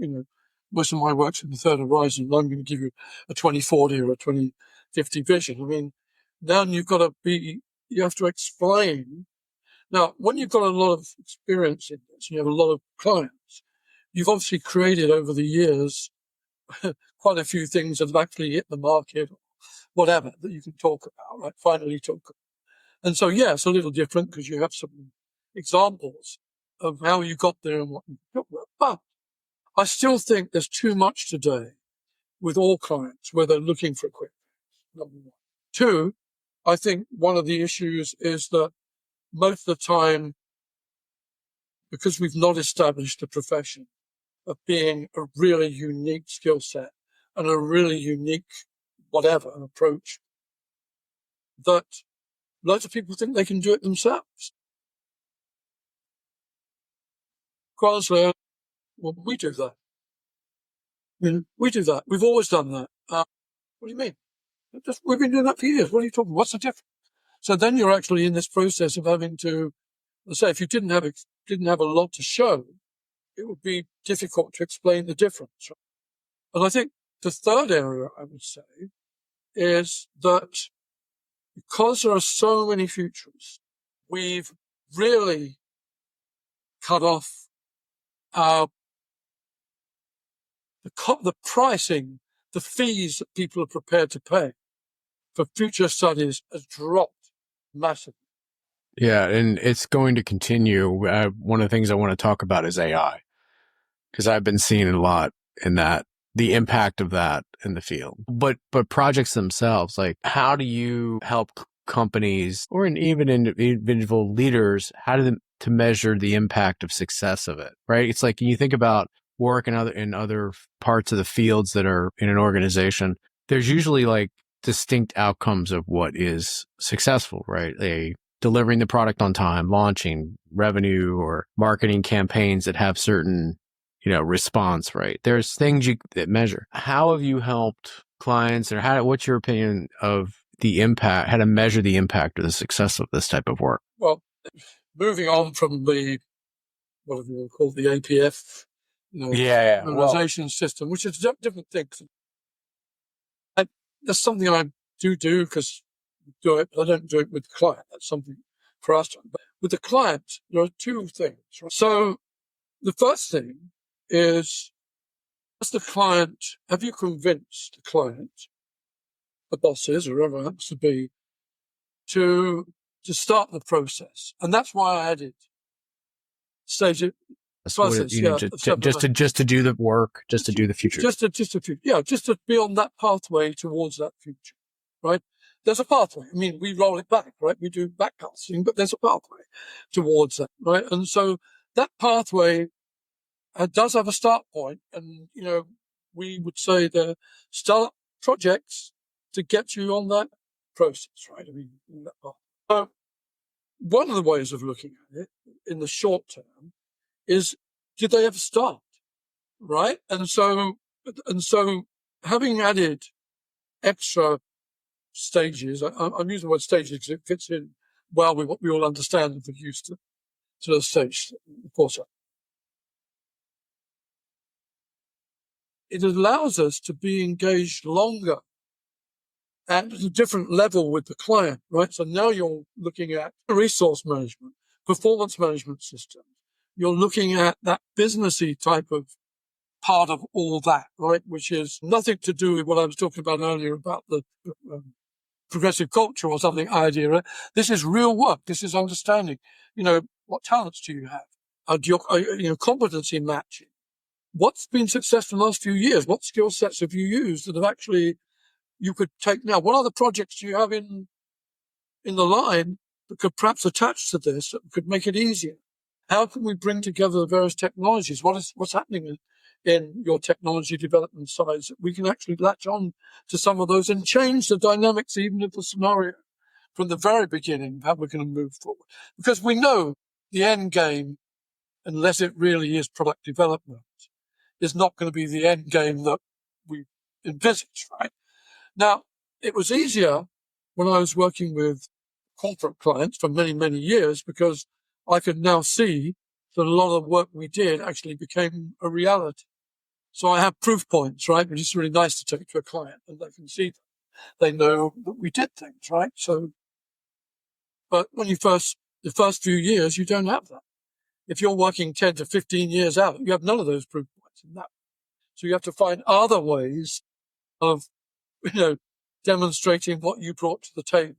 most of my work's in the third horizon, I'm going to give you a 2040 or a 2050 vision. Now you have to explain. Now, when you've got a lot of experience in this, you have a lot of clients, you've obviously created over the years quite a few things that have actually hit the market, or whatever, that you can talk about, right? Finally talk about. And so, yeah, it's a little different because you have some examples of how you got there and what you talked about. But I still think there's too much today with all clients where they're looking for a quick fix, number one. Two, I think one of the issues is that most of the time because we've not established a profession of being a really unique skill set and a really unique whatever approach, that loads of people think they can do it themselves. Quite honestly, well, we do that. We do that. We've always done that. What do you mean? We've been doing that for years. What are you talking about? What's the difference? So then you're actually in this process of having to, let's say, if you didn't have a lot to show, it would be difficult to explain the difference. Right? And I think the third area I would say is that because there are so many futurists, we've really cut off the pricing, the fees that people are prepared to pay for future studies has dropped massively. Yeah, and it's going to continue. One of the things I want to talk about is AI, because I've been seeing a lot in that, the impact of that in the field. But projects themselves, like how do you help companies or even individual leaders, how to measure the impact of success of it, right? It's like, you think about work in other parts of the fields that are in an organization, there's usually like distinct outcomes of what is successful, right? Delivering the product on time, launching, revenue or marketing campaigns that have certain, response, right? There's things that measure. How have you helped clients, or what's your opinion of the impact, how to measure the impact or the success of this type of work? Well, moving on from the, what do you call the APF, organization system, which is different things. That's something I do because I do it, but I don't do it with the client. That's something for us to do. But with the client, there are two things. Right? So the first thing is, have you convinced the client, the bosses, or whoever it happens to be, to start the process? And that's why I added stage it. Process, just to do the work, just to do the future. Just to be on that pathway towards that future, right? There's a pathway. I mean, we roll it back, right? We do backcasting, but there's a pathway towards that, right? And so that pathway does have a start point, and we would say the start projects to get you on that process, right? I mean, in that path. So one of the ways of looking at it in the short term is, did they ever start, right? And so having added extra stages, I'm using the word stages because it fits in well with what we all understand and we're used to the stage, of course. It allows us to be engaged longer at a different level with the client, right? So now you're looking at resource management, performance management systems. You're looking at that businessy type of part of all that, right? Which is nothing to do with what I was talking about earlier about the progressive culture or something idea. Right? This is real work. This is understanding, what talents do you have? Competency matching. What's been successful in the last few years? What skill sets have you used that have actually you could take now? What other projects do you have in the line that could perhaps attach to this, that could make it easier? How can we bring together the various technologies? What's happening in your technology development sides? We can actually latch on to some of those and change the dynamics even of the scenario from the very beginning, how we're going to move forward. Because we know the end game, unless it really is product development, is not going to be the end game that we envisage, right? Now, it was easier when I was working with corporate clients for many, many years because I could now see that a lot of the work we did actually became a reality. So I have proof points, right? Which is really nice to take to a client and they can see them. They know that we did things, right? So, but when the first few years, you don't have that. If you're working 10 to 15 years out, you have none of those proof points in that. So you have to find other ways of, demonstrating what you brought to the table.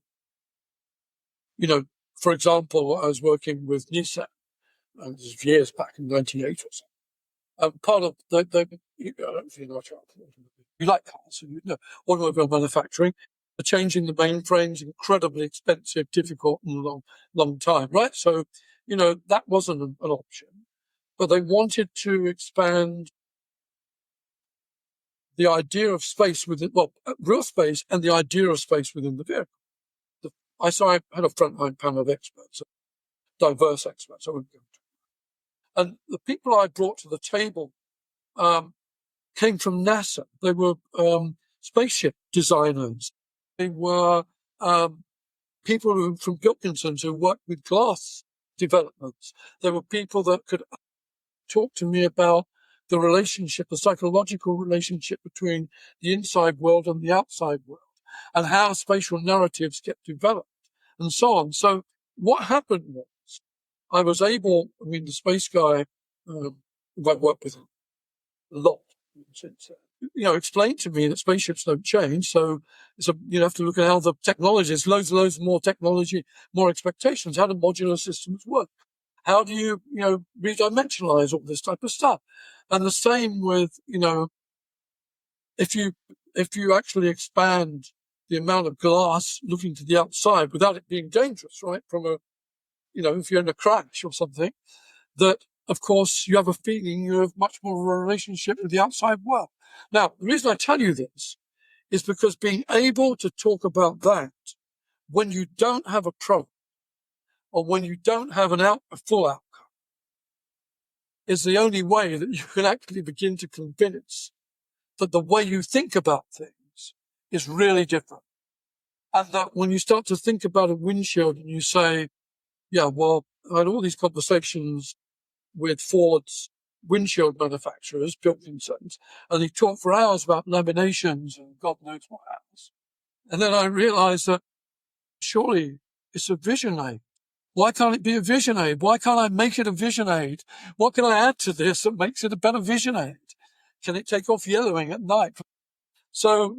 For example, I was working with Nissan, this is years back in 98 or so. Part of I don't know if you know what you like cars, automobile manufacturing. Changing the mainframes, incredibly expensive, difficult, and long time, right? So that wasn't an option. But they wanted to expand the idea of space within, real space and the idea of space within the vehicle. I had a frontline panel of experts, diverse experts. I wouldn't go into. And the people I brought to the table came from NASA. They were spaceship designers. They were people from Gilkinson's who worked with glass developments. There were people that could talk to me about the psychological relationship between the inside world and the outside world, and how spatial narratives get developed, and so on. So what happened was, I was able, the space guy, I've worked with him a lot since, explained to me that spaceships don't change. So you have to look at how the technology is, loads more technology, more expectations. How do modular systems work? How do you, redimensionalize all this type of stuff? And the same with, if you actually expand the amount of glass looking to the outside without it being dangerous, right? From if you're in a crash or something, that of course you have a feeling you have much more of a relationship with the outside world. Now, the reason I tell you this is because being able to talk about that when you don't have a problem, or when you don't have a full outcome, is the only way that you can actually begin to convince that the way you think about things is really different. And that when you start to think about a windshield and you say, yeah, well, I had all these conversations with Ford's windshield manufacturers, Pilkinson's, and he talked for hours about laminations and God knows what else. And then I realized that surely it's a vision aid. Why can't it be a vision aid? Why can't I make it a vision aid? What can I add to this that makes it a better vision aid? Can it take off yellowing at night? So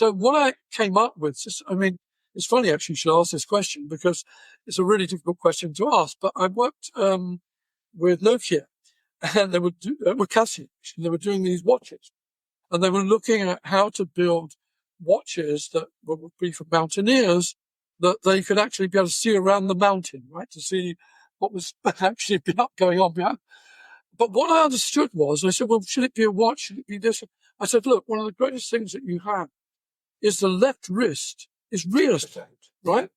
what I came up with, it's funny actually you should ask this question, because it's a really difficult question to ask, but I worked with Nokia, and they were Casio, and they were doing these watches, and they were looking at how to build watches that would be for mountaineers, that they could actually be able to see around the mountain, right, to see what was actually going on behind. But what I understood was, I said, well, should it be a watch? Should it be this? I said, look, one of the greatest things that you have is the left wrist is real estate, right?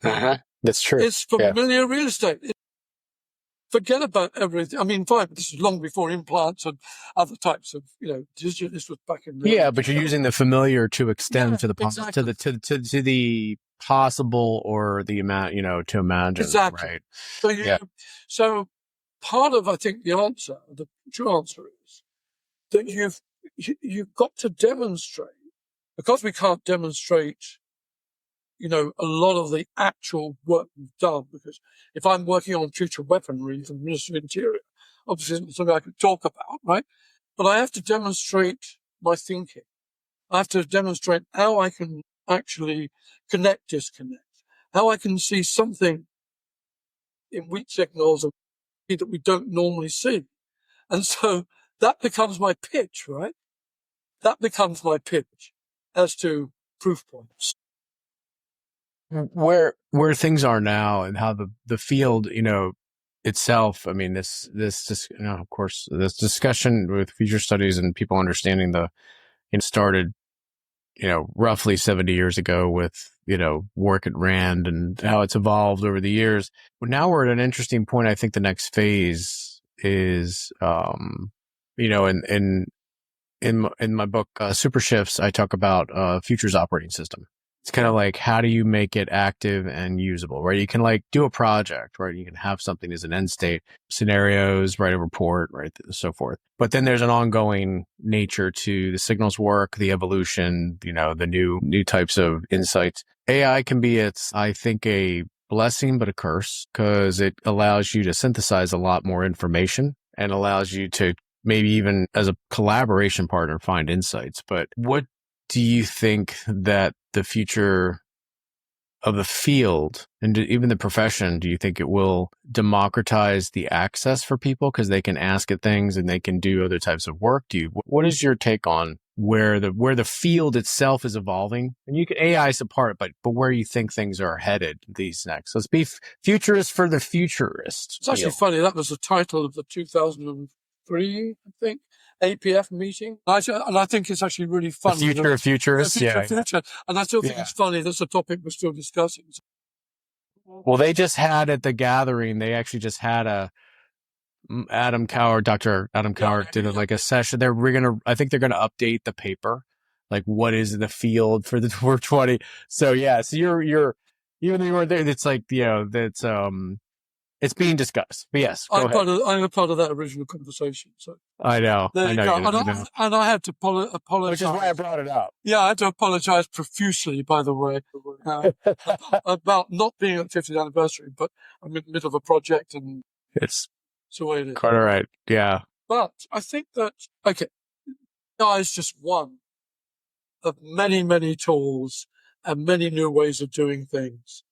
Uh-huh. That's true. It's familiar real estate. Forget about everything. Fine, this is long before implants and other types of, this was back in the Yeah, but you're using the familiar to extend to the exactly. to the possible, or the amount, to imagine. Exactly. Right. So part of, I think, the true answer is that you've got to demonstrate, because we can't demonstrate, a lot of the actual work we've done, because if I'm working on future weaponry for the Ministry of Interior, obviously it's something I could talk about, right? But I have to demonstrate my thinking. I have to demonstrate how I can actually connect, disconnect, how I can see something in weak signals that we don't normally see. And so that becomes my pitch, right? That becomes my pitch as to proof points. Where things are now, and how the field, itself. Of course, this discussion with future studies and people understanding started, roughly 70 years ago with, work at Rand, and how it's evolved over the years. But now we're at an interesting point. I think the next phase is, in my book, Super Shifts, I talk about futures operating system. It's kind of like, how do you make it active and usable, right? You can do a project, right? You can have something as an end state, scenarios, write a report, right? So forth. But then there's an ongoing nature to the signals work, the evolution, the new types of insights. AI can be, I think, a blessing, but a curse, because it allows you to synthesize a lot more information and allows you to maybe even as a collaboration partner find insights. But what do you think that the future of the field and even the profession, do you think it will democratize the access for people because they can ask it things and they can do other types of work? What is your take on where the field itself is evolving, and you can AI is a part, but where you think things are headed these next. Let's be futurist for the futurists. It's actually funny. That was the title of the 2003, I think, APF meeting. And I think it's actually really funny. The future of futurists. Future. And I still think it's funny. That's a topic we're still discussing. Well, they just had at the gathering, they actually just had Dr. Adam Coward did a session. I think they're going to update the paper. Like, what is the field for the 420? So you're, even though you weren't there, it's like, it's being discussed. But yes, I'm a part of that original conversation. So I know. There you go. And I had to apologize. Which is why I brought it up. Yeah, I had to apologize profusely, by the way, about not being at the 50th anniversary, but I'm in the middle of a project and it's the way it is. Quite all right. Yeah. But I think that, AI is just one of many, many tools and many new ways of doing things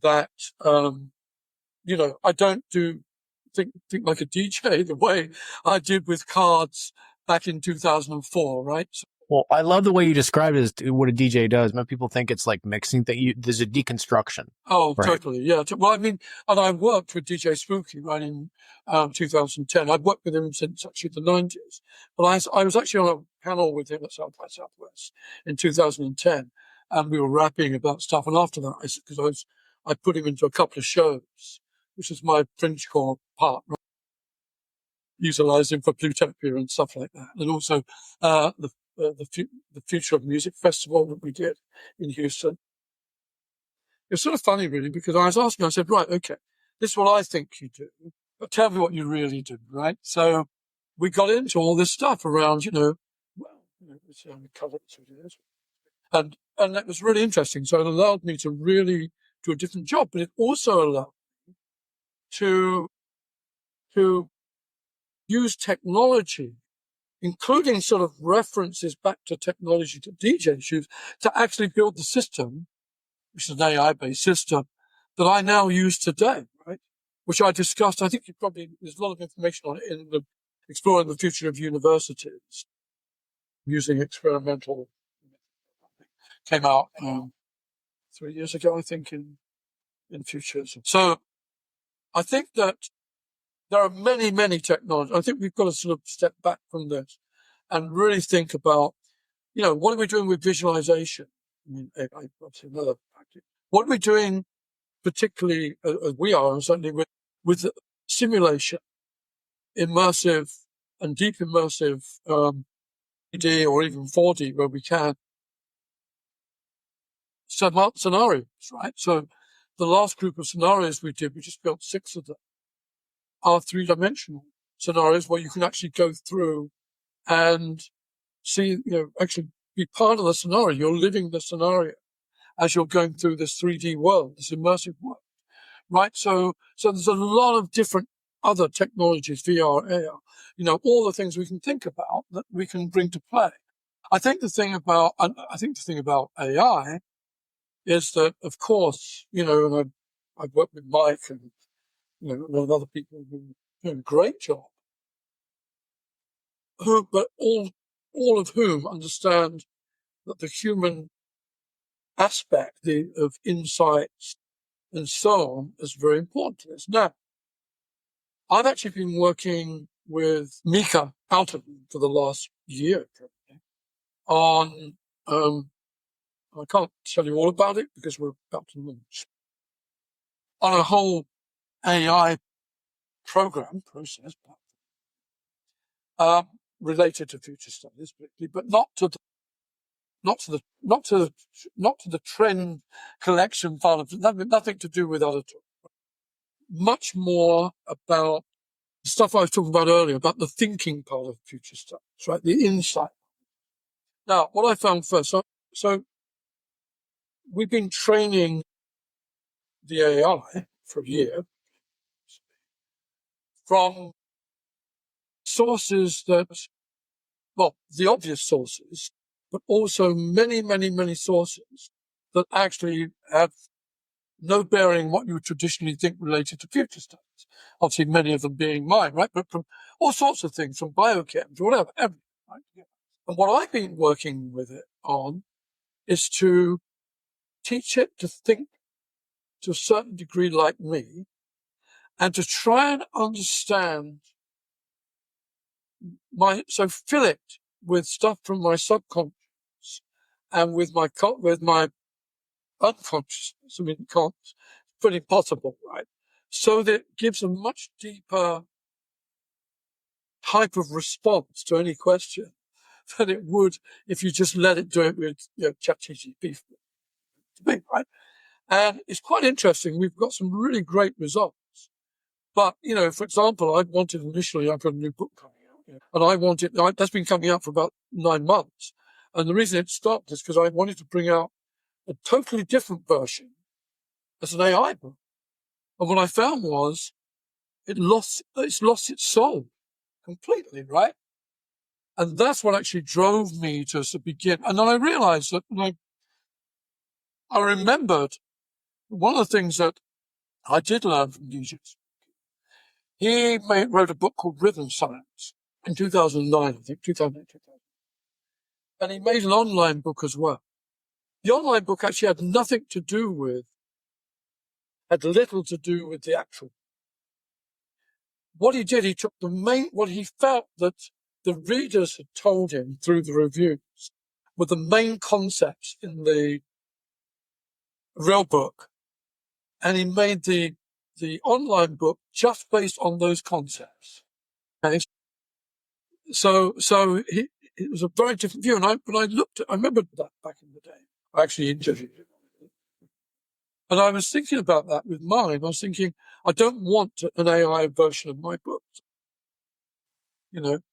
that, I don't think like a DJ the way I did with cards back in 2004, right? Well, I love the way you described it as what a DJ does. Most people think it's like mixing there's a deconstruction. Oh, right? Totally. Yeah. Well, I mean, and I worked with DJ Spooky right in 2010. I'd worked with him since actually the 90s. But I was actually on a panel with him at South by Southwest in 2010, and we were rapping about stuff. And after that, I put him into a couple of shows, which is my fringe core part, right? Utilized him for Plutopia and stuff like that. And also the Future of Music Festival that we did in Houston. It's sort of funny, really, because I was asking, I said, right, okay, this is what I think you do, but tell me what you really do, right? So we got into all this stuff around, let's see how many colours it is. And that was really interesting. So it allowed me to really do a different job, but it also allowed me to use technology, including sort of references back to technology to DJs use, to actually build the system, which is an AI-based system, that I now use today, right? Which I discussed. I think there's a lot of information on it in the Exploring the Future of Universities, using experimental, came out 3 years ago, I think, in Futures. So I think that there are many, many technologies. I think we've got to sort of step back from this and really think about, what are we doing with visualization? I mean, obviously another factor. What are we doing, particularly as we are, certainly with simulation, immersive and deep immersive 3D or even 4D, where we can set up scenarios, right? So the last group of scenarios we did, we just built 6 of them, are 3-dimensional scenarios where you can actually go through and see, actually be part of the scenario. You're living the scenario as you're going through this 3D world, this immersive world, right? So there's a lot of different other technologies, VR, AR, all the things we can think about that we can bring to play. I think the thing about AI is that, of course, and I've worked with Mike and, a lot of other people who do a great job, but all of whom understand that the human aspect of insights and so on is very important to this. Now, I've actually been working with Mika Alton for the last year on, I can't tell you all about it because we're about to launch, on a whole AI process, related to future studies, but not to the trend collection part of it, nothing to do with other tools. Much more about the stuff I was talking about earlier, about the thinking part of future studies, right? The insight. Now, what I found first, so we've been training the AI for a year from sources that, the obvious sources, but also many, many, many sources that actually have no bearing what you would traditionally think related to future studies. Obviously, many of them being mine, right? But from all sorts of things, from biochem to whatever, everything, right? And what I've been working with it on is to teach it to think to a certain degree like me, and to try and understand so fill it with stuff from my subconscious and with my unconsciousness. I mean, it's pretty possible, right? So that it gives a much deeper type of response to any question than it would if you just let it do it with ChatGPT, right? And it's quite interesting. We've got some really great results. But, for example, I've got a new book coming out, and that's been coming out for about 9 months. And the reason it stopped is because I wanted to bring out a totally different version as an AI book. And what I found was it's lost its soul completely, right? And that's what actually drove me to begin. And then I realized that I remembered one of the things that I did learn from Nugent. He wrote a book called Rhythm Science in 2009, I think, 2008, 2000. And he made an online book as well. The online book actually had little to do with the actual. What he did, he took what he felt that the readers had told him through the reviews were the main concepts in the real book. And he made the online book just based on those concepts. Okay? So it was a very different view. And I remembered that back in the day. I actually interviewed him. And I was thinking about that with mine. I was thinking, I don't want an AI version of my book.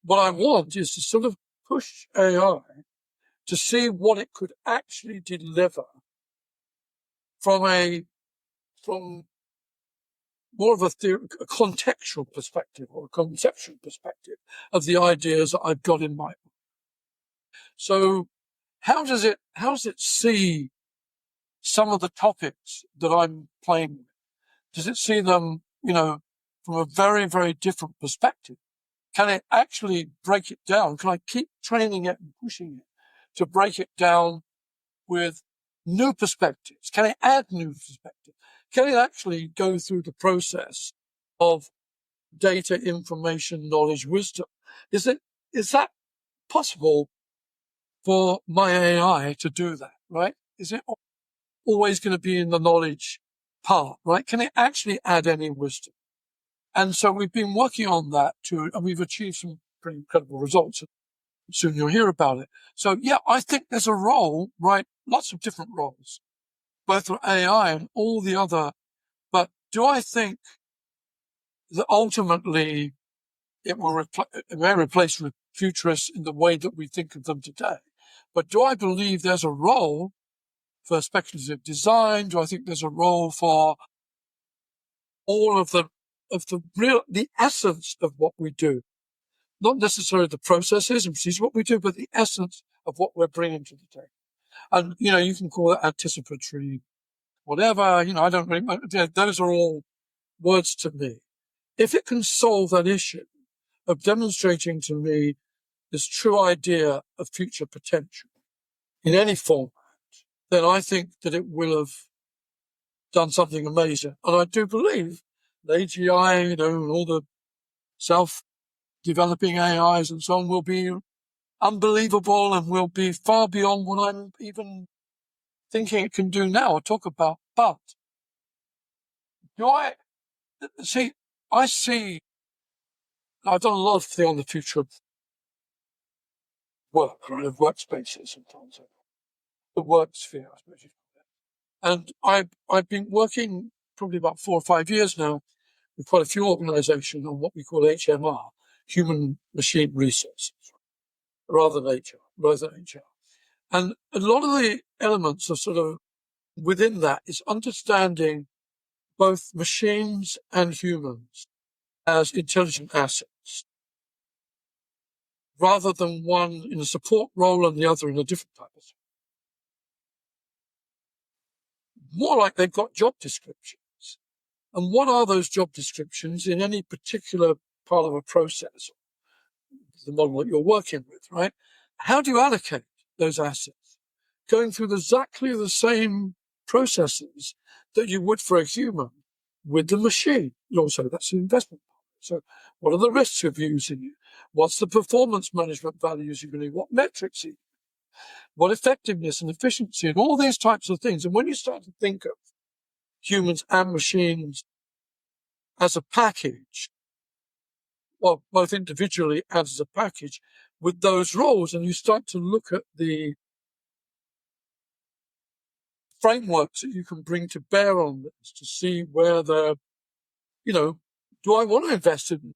What I want is to sort of push AI to see what it could actually deliver from more of a contextual perspective or a conceptual perspective of the ideas that I've got in my book. So how does it see some of the topics that I'm playing with? Does it see them, from a very, very different perspective? Can it actually break it down? Can I keep training it and pushing it to break it down with new perspectives? Can it add new perspectives? Can it actually go through the process of data, information, knowledge, wisdom? Is that possible for my AI to do that, right? Is it always going to be in the knowledge part, right? Can it actually add any wisdom? And so we've been working on that too, and we've achieved some pretty incredible results. Soon you'll hear about it. So yeah, I think there's a role, right? Lots of different roles, both for AI and all the other. But do I think that ultimately it may replace futurists in the way that we think of them today? But do I believe there's a role for speculative design? Do I think there's a role for all of the essence of what we do? Not necessarily the processes and procedures, what we do, but the essence of what we're bringing to the table. And, you can call it anticipatory, whatever, I don't really, those are all words to me. If it can solve that issue of demonstrating to me this true idea of future potential in any format, then I think that it will have done something amazing. And I do believe the AGI, and all the self-developing AIs and so on will be unbelievable and will be far beyond what I'm even thinking it can do now or talk about. But I've done a lot of things on the future of work, right, of workspaces and so on, so the work sphere, I suppose you call it. And I've been working probably about 4 or 5 years now with quite a few organizations on what we call HMR, human machine resources, rather than HR. And a lot of the elements are sort of within that is understanding both machines and humans as intelligent assets, rather than one in a support role and the other in a different type of support. More like they've got job descriptions. And what are those job descriptions in any particular part of a process, the model that you're working with, right? how do you allocate those assets? Going through exactly the same processes that you would for a human with the machine. Also, that's an investment. So what are the risks of using it? What's the performance management values you're going to need? What metrics are you? What effectiveness and efficiency and all these types of things. And when you start to think of humans and machines as a package, well, both individually and as a package, with those roles, and you start to look at the frameworks that you can bring to bear on this to see where the, do I want to invest in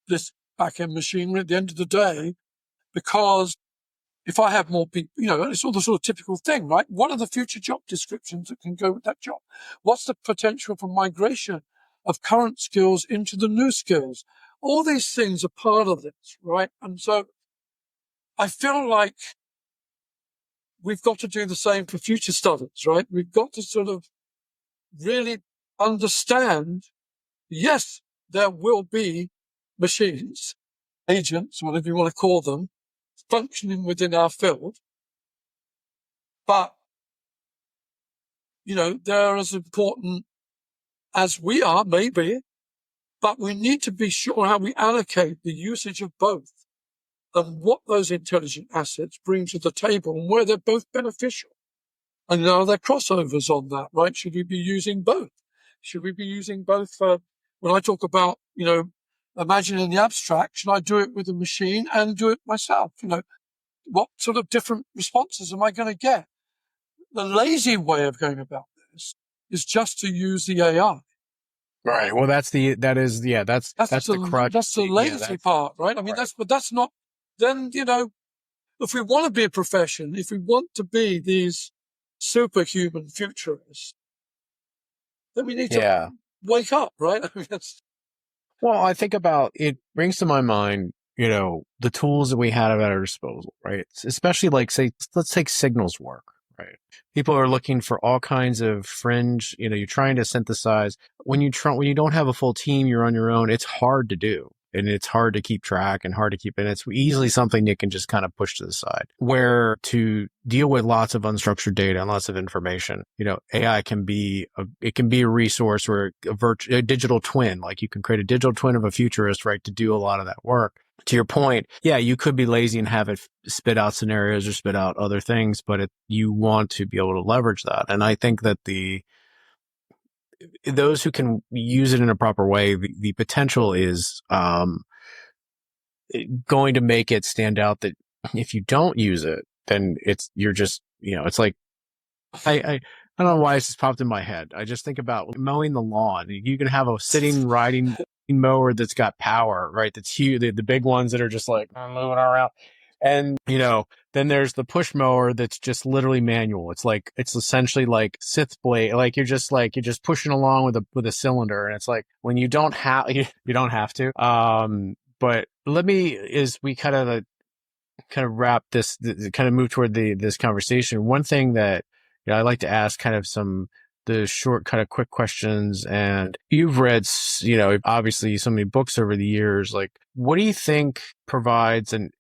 this back-end machinery at the end of the day? Because if I have more people, it's all the sort of typical thing, right? What are the future job descriptions that can go with that job? What's the potential for migration of current skills into the new skills? All these things are part of this, right? And so I feel like we've got to do the same for future studies, right? We've got to sort of really understand, yes, there will be machines, agents, whatever you want to call them, functioning within our field. But, they're as important as we are, maybe, but we need to be sure how we allocate the usage of both and what those intelligent assets bring to the table and where they're both beneficial. And are there crossovers on that, right? Should we be using both? Should we be using both for, when I talk about, imagining the abstract, should I do it with a machine and do it myself? What sort of different responses am I going to get? The lazy way of going about this is just to use the AI. Right. Well, that's the crutch. That's the lazy part, right? I mean, right. that's not, then, if we want to be a profession, if we want to be these superhuman futurists, then we need to wake up, right? I mean, well, I think about it brings to my mind, the tools that we had at our disposal, right? Especially let's take signals work, right? People are looking for all kinds of fringe, you're trying to synthesize. When you don't have a full team, you're on your own. It's hard to do. And it's hard to keep track and it's easily something you can just kind of push to the side. Where to deal with lots of unstructured data and lots of information, AI can be a resource or a digital twin. Like you can create a digital twin of a futurist, right, to do a lot of that work. To your point, yeah, you could be lazy and have it spit out scenarios or spit out other things, but you want to be able to leverage that. And I think that those who can use it in a proper way, the potential is going to make it stand out. That if you don't use it, then you're just, it's like, I don't know why this just popped in my head. I just think about mowing the lawn. You can have a sitting riding mower that's got power, right? That's huge. The big ones that are just like moving around. And, then there's the push mower that's just literally manual. It's essentially like Sith blade. Like you're just pushing along with a cylinder. And it's like when you don't have, you don't have to. But as we kind of wrap this, kind of move toward this conversation. One thing that, I like to ask kind of the short kind of quick questions, and you've read, obviously so many books over the years. Like, what do you think provides and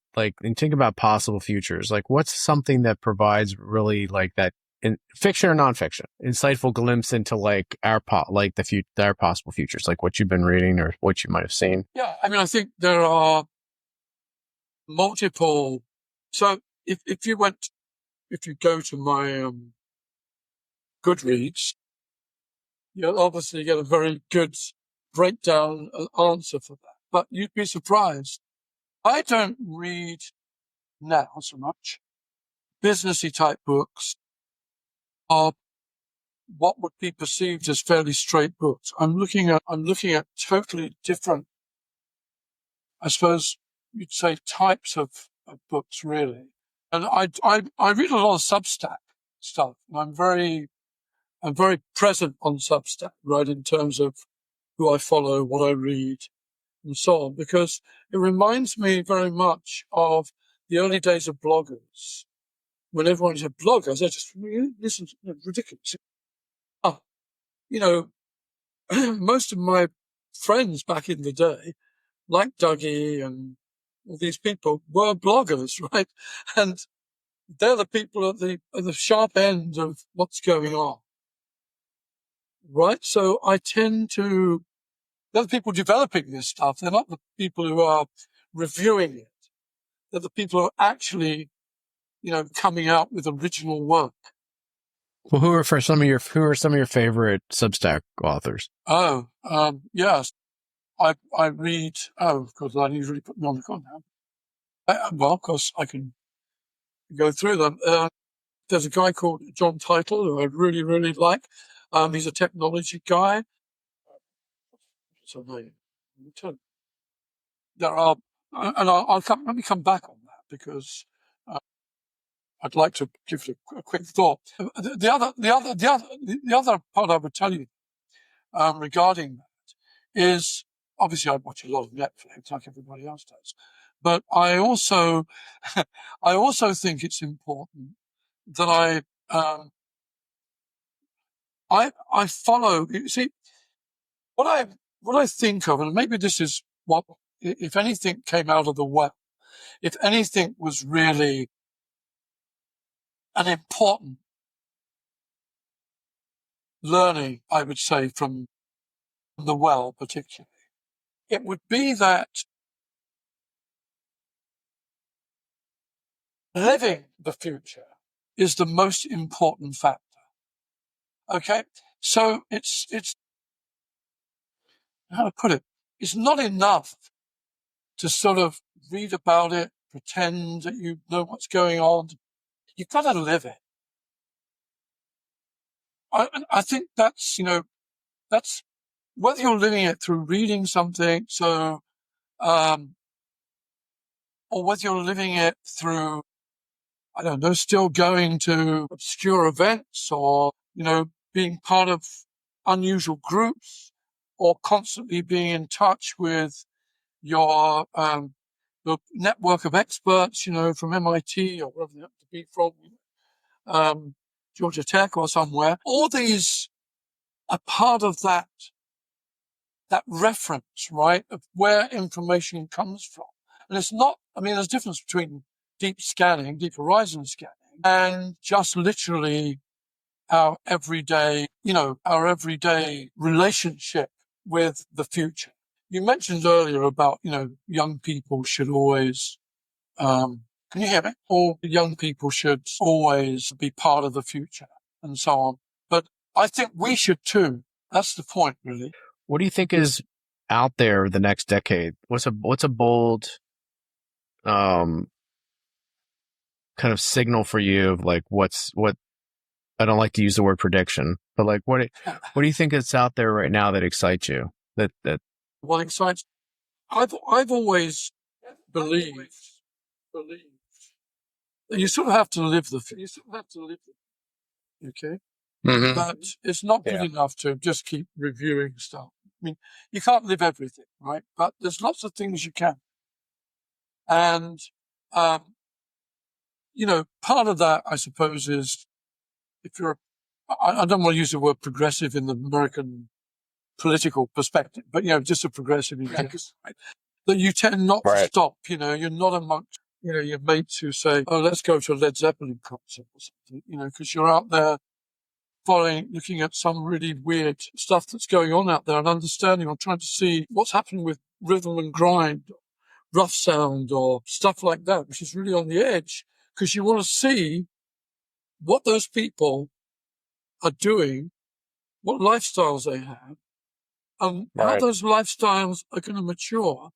think about possible futures? Like, what's something that provides really like that in fiction or nonfiction, insightful glimpse into our possible futures, like what you've been reading or what you might have seen? Yeah. I mean, I think there are multiple. So if you go to my, Goodreads, you'll obviously get a very good breakdown answer for that. But you'd be surprised. I don't read now so much. Businessy type books are what would be perceived as fairly straight books. I'm looking at totally different, I suppose you'd say, types of books, really. And I read a lot of Substack stuff. And I'm very present on Substack, right, in terms of who I follow, what I read, and so on, because it reminds me very much of the early days of bloggers. When everyone said bloggers, I just listen, ridiculous. Most of my friends back in the day, like Dougie and all these people were bloggers, right? And they're the people at the sharp end of what's going on, right? So I tend to, they're the people developing this stuff. They're not the people who are reviewing it. They're the people who are actually, coming out with original work. Well, who are some of your favorite Substack authors? Oh, yes. I read, of course, I usually put them on the con now. Well, of course, I can go through them. There's a guy called John Title who I really, really like. He's a technology guy. So there are, and let me come back on that because I'd like to give it a quick thought. The other part I would tell you regarding that is obviously I watch a lot of Netflix like everybody else does, but I also think it's important that I follow. You see, what I think of, and maybe this is what, if anything came out of the web, if anything was really an important learning, I would say, from the well particularly, it would be that living the future is the most important factor. Okay? So it's how to put it, it's not enough to sort of read about it, pretend that you know what's going on. You've got to live it. I think that's whether you're living it through reading something, or whether you're living it through, I don't know, still going to obscure events or, being part of unusual groups or constantly being in touch with your network of experts, from MIT or wherever they have to be from, Georgia Tech or somewhere. All these are part of that reference, right, of where information comes from. And it's not, there's a difference between deep horizon scanning, and just literally our everyday relationship with the future. You mentioned earlier about, young people should always, can you hear me? All young people should always be part of the future and so on. But I think we should too. That's the point, really. What do you think is out there the next decade? What's a bold kind of signal for you of like what I don't like to use the word prediction, but like what do you think is out there right now that excites you? That what excites? I've always believed that you sort of have to live the. Okay. mm-hmm. But it's not good enough to just keep reviewing stuff. You can't live everything, right? But there's lots of things you can. And, part of that, I suppose, is if you're, I don't want to use the word progressive in the American political perspective, but, just a progressive in general, right? That you tend not to stop, you're not amongst, your mates who say, oh, let's go to a Led Zeppelin concert or something, because you're out there looking at some really weird stuff that's going on out there and understanding or trying to see what's happening with rhythm and grind, rough sound or stuff like that, which is really on the edge, because you want to see what those people are doing, what lifestyles they have, and how those lifestyles are going to mature,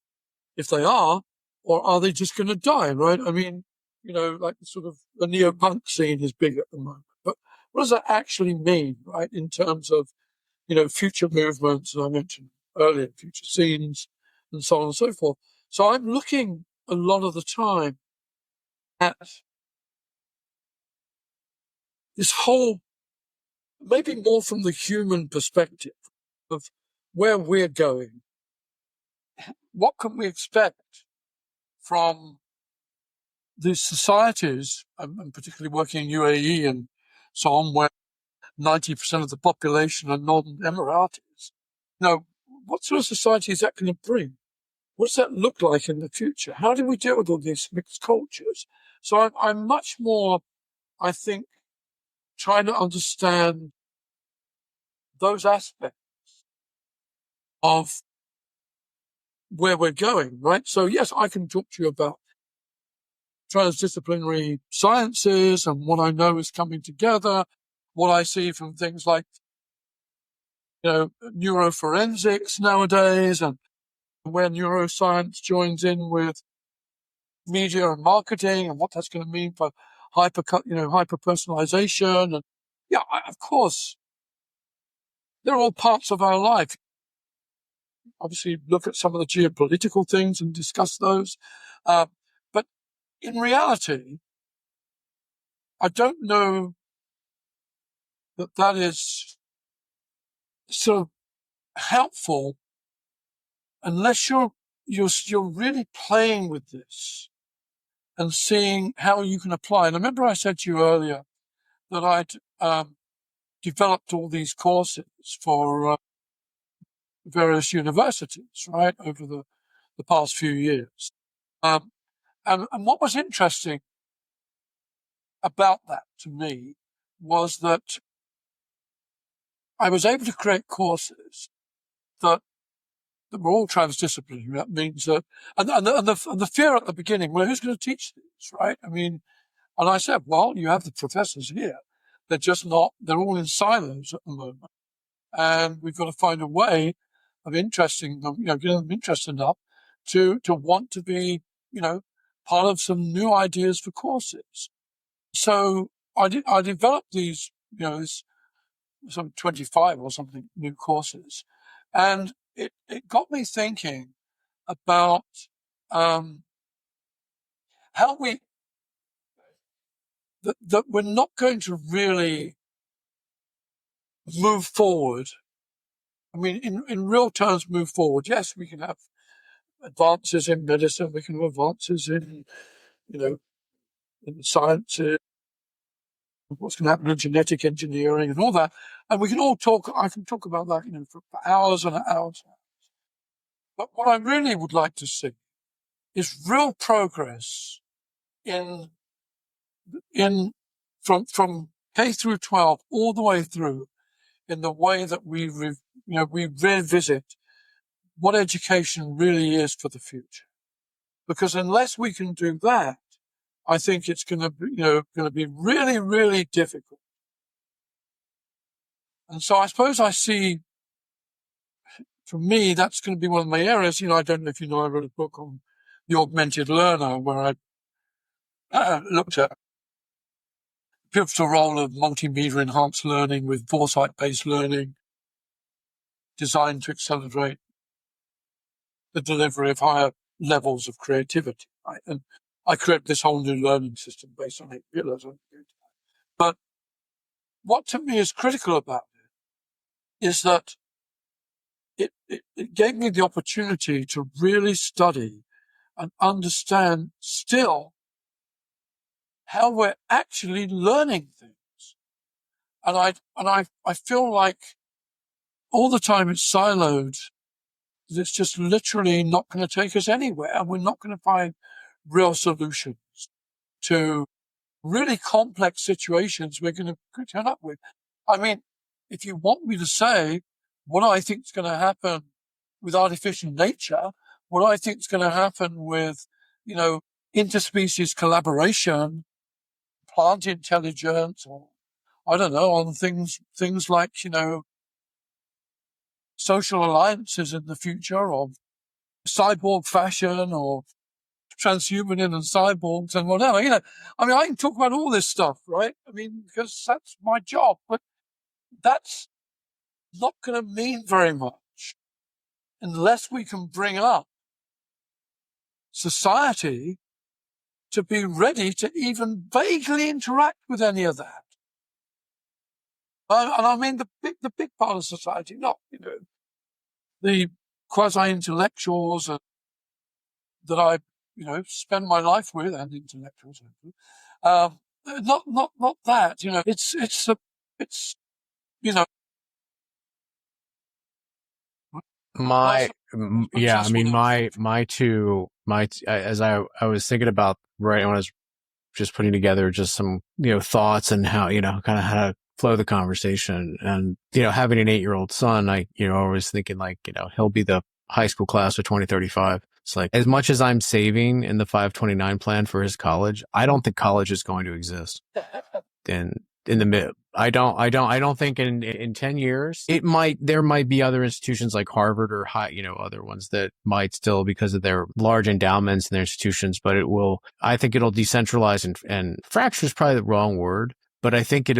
if they are, or are they just going to die, right? Like sort of the neo-punk scene is big at the moment. But what does that actually mean, right, in terms of, future movements, as I mentioned earlier, future scenes, and so on and so forth. So I'm looking a lot of the time at this whole, maybe more from the human perspective of where we're going. What can we expect from these societies, and particularly working in UAE and so on, where 90% of the population are non-Emiratis? What sort of society is that going to bring? what does that look like in the future? How do we deal with all these mixed cultures? So I'm much more, I think, trying to understand those aspects of where we're going, right? So yes, I can talk to you about transdisciplinary sciences and what I know is coming together, what I see from things like, neuroforensics nowadays, and where neuroscience joins in with media and marketing and what that's going to mean for hyper personalization. And yeah, of course, they're all parts of our life. Obviously, look at some of the geopolitical things and discuss those. But in reality, I don't know that is sort of helpful unless you're really playing with this and seeing how you can apply. And I remember I said to you earlier that I'd developed all these courses for various universities, right, over the past few years. And what was interesting about that to me was that I was able to create courses that were all transdisciplinary. That means that, and the fear at the beginning, well, who's going to teach these, right? I mean, and I said, well, you have the professors here. They're just not, they're all in silos at the moment. And we've got to find a way of interesting them, getting them interested enough to want to be, part of some new ideas for courses. So I developed these, some 25 or something new courses. And it got me thinking about how that we're not going to really move forward. I mean, in real terms, move forward. Yes, we can have advances in medicine. We can have advances in, in sciences. What's going to happen in genetic engineering and all that. And we can all talk. I can talk about that, for hours and hours. But what I really would like to see is real progress in from K through 12 all the way through in the way that we revisit what education really is for the future. Because unless we can do that, I think it's going to be really, really difficult. And so I suppose I see, for me, that's going to be one of my areas. I don't know if you know, I wrote a book on the augmented learner where I looked at the pivotal role of multimedia enhanced learning with foresight-based learning designed to accelerate the delivery of higher levels of creativity, right? And I created this whole new learning system based on 8 pillars. But what to me is critical about it is that it gave me the opportunity to really study and understand still how we're actually learning things. And I feel like all the time it's siloed. It's just literally not going to take us anywhere. And we're not going to find real solutions to really complex situations we're going to turn up with. I mean, if you want me to say what I think is going to happen with artificial nature, what I think is going to happen with, interspecies collaboration, plant intelligence, or I don't know, on things like, social alliances in the future, or cyborg fashion, or transhumanism and cyborgs and whatever. I mean, I can talk about all this stuff, right? I mean, because that's my job, but that's not going to mean very much unless we can bring up society to be ready to even vaguely interact with any of that. And I mean the big part of society, not the quasi-intellectuals that I spend my life with, and intellectuals. Not that. It's you know Yeah, I mean, as I was thinking about, right, when I was just putting together just some, thoughts and how, kind of how to flow the conversation, and, having an 8-year-old son, I was thinking like, he'll be the high school class of 2035. It's like, as much as I'm saving in the 529 plan for his college, I don't think college is going to exist in the mid. I don't think in 10 years there might be other institutions like Harvard or other ones that might still, because of their large endowments and their institutions, but I think it'll decentralize, and fracture is probably the wrong word, but I think it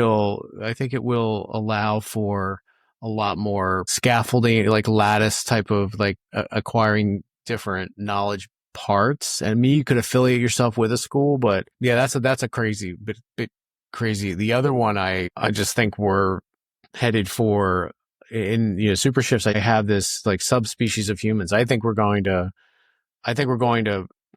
will allow for a lot more scaffolding, like lattice type of like acquiring different knowledge parts. And you could affiliate yourself with a school, but yeah, that's a crazy bit crazy. The other one, I just think we're headed for in super shifts. I have this like subspecies of humans. I think we're going to.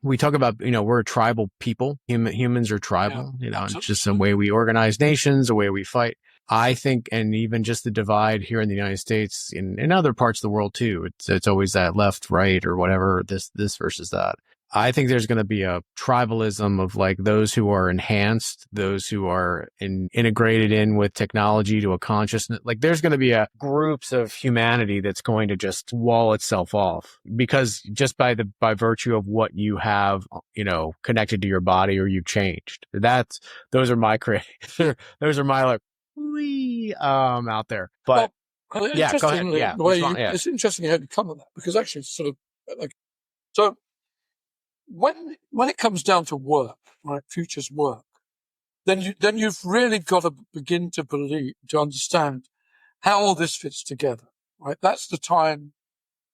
We talk about we're a tribal people. Humans are tribal. It's just the way we organize nations, the way we fight. I think, and even just the divide here in the United States, in other parts of the world too. It's always that left, right, or whatever. This versus that. I think there's going to be a tribalism of like those who are enhanced, those who are integrated in with technology to a consciousness. Like there's going to be groups of humanity that's going to just wall itself off, because just by virtue of what you have, connected to your body, or you've changed. Those are my like out there. But yeah, go ahead. Yeah, it's interesting how you come on that, because actually it's sort of like, so when it comes down to work, right, futures work, then you've really got to begin to understand how all this fits together, right? That's the time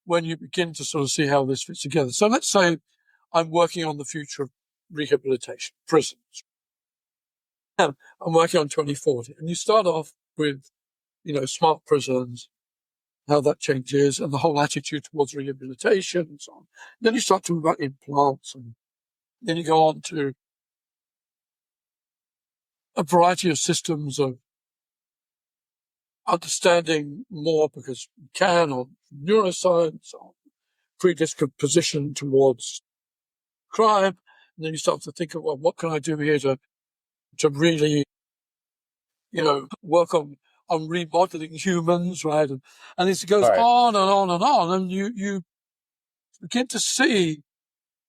when you begin to sort of see how this fits together. So let's say I'm working on the future of rehabilitation, prisons. I'm working on 2040, and you start off with, smart prisons, how that changes, and the whole attitude towards rehabilitation and so on. Then you start talking about implants, and then you go on to a variety of systems of understanding more, because you can, on neuroscience, on predisposition towards crime. And then you start to think of, well, what can I do here to really, work on remodeling humans, right? And it goes on and on and on. And you begin to see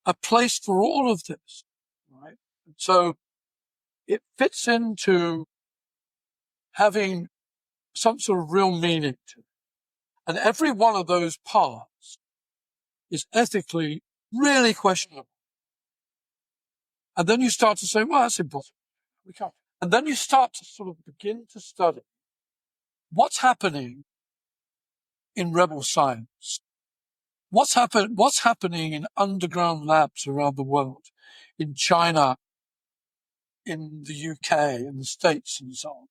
a place for all of this, right? So it fits into having some sort of real meaning to it. And every one of those parts is ethically really questionable. And then you start to say, well, that's impossible. We can't. And then you start to sort of begin to study what's happening in rebel science. What's happening in underground labs around the world, in China, in the UK, in the States, and so on.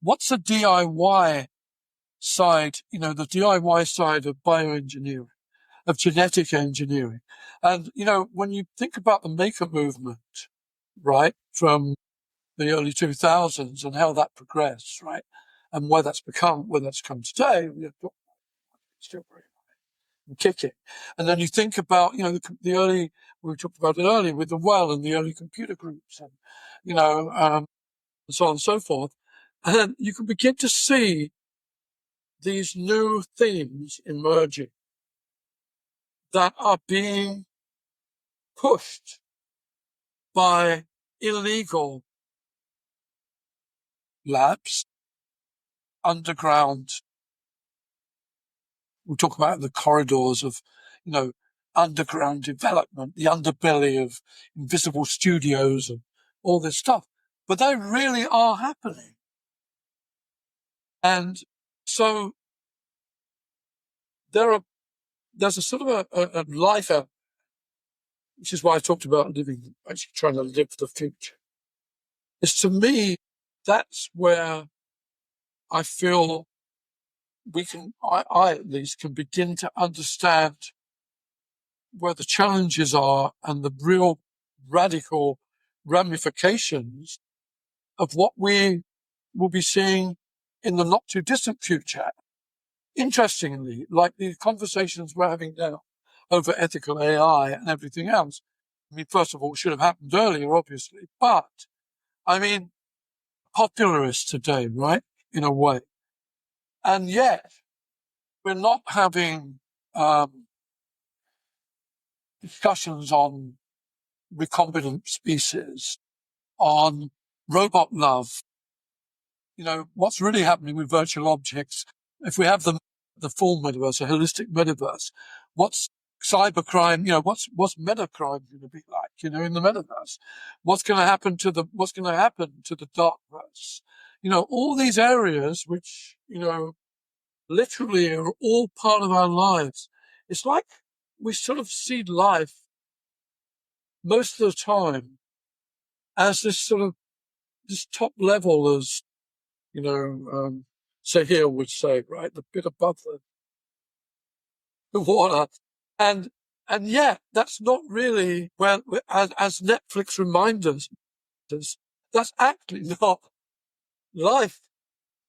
What's the DIY side, the DIY side of bioengineering, of genetic engineering? And, when you think about the maker movement, right, from the early 2000s and how that progressed, right, and where that's come today, still very kicking. And then you think about, the early, we talked about it earlier with the well and the early computer groups, and, and so on and so forth. And then you can begin to see these new themes emerging that are being pushed by illegal labs, underground. We'll talk about the corridors of, underground development, the underbelly of invisible studios and all this stuff. But they really are happening. And so there's a sort of a life out, which is why I talked about actually trying to live the future. It's, to me, that's where I feel I at least can begin to understand where the challenges are and the real radical ramifications of what we will be seeing in the not too distant future. interestingly, like the conversations we're having now over ethical AI and everything else, I mean, first of all, it should have happened earlier, obviously, but I mean, popularist today, right? In a way. And yet we're not having discussions on recombinant species, on robot love. You know, what's really happening with virtual objects? If we have the full metaverse, a holistic metaverse, what's cybercrime? You know, what's metacrime going to be like? You know, in the metaverse, what's going to happen to the darkverse? You know, all these areas which, you know, literally are all part of our lives. It's like we sort of see life most of the time as this sort of this top level, as you know, Sahir would say, right, the bit above the water, and yet that's not really where, as Netflix reminds us, that's actually not life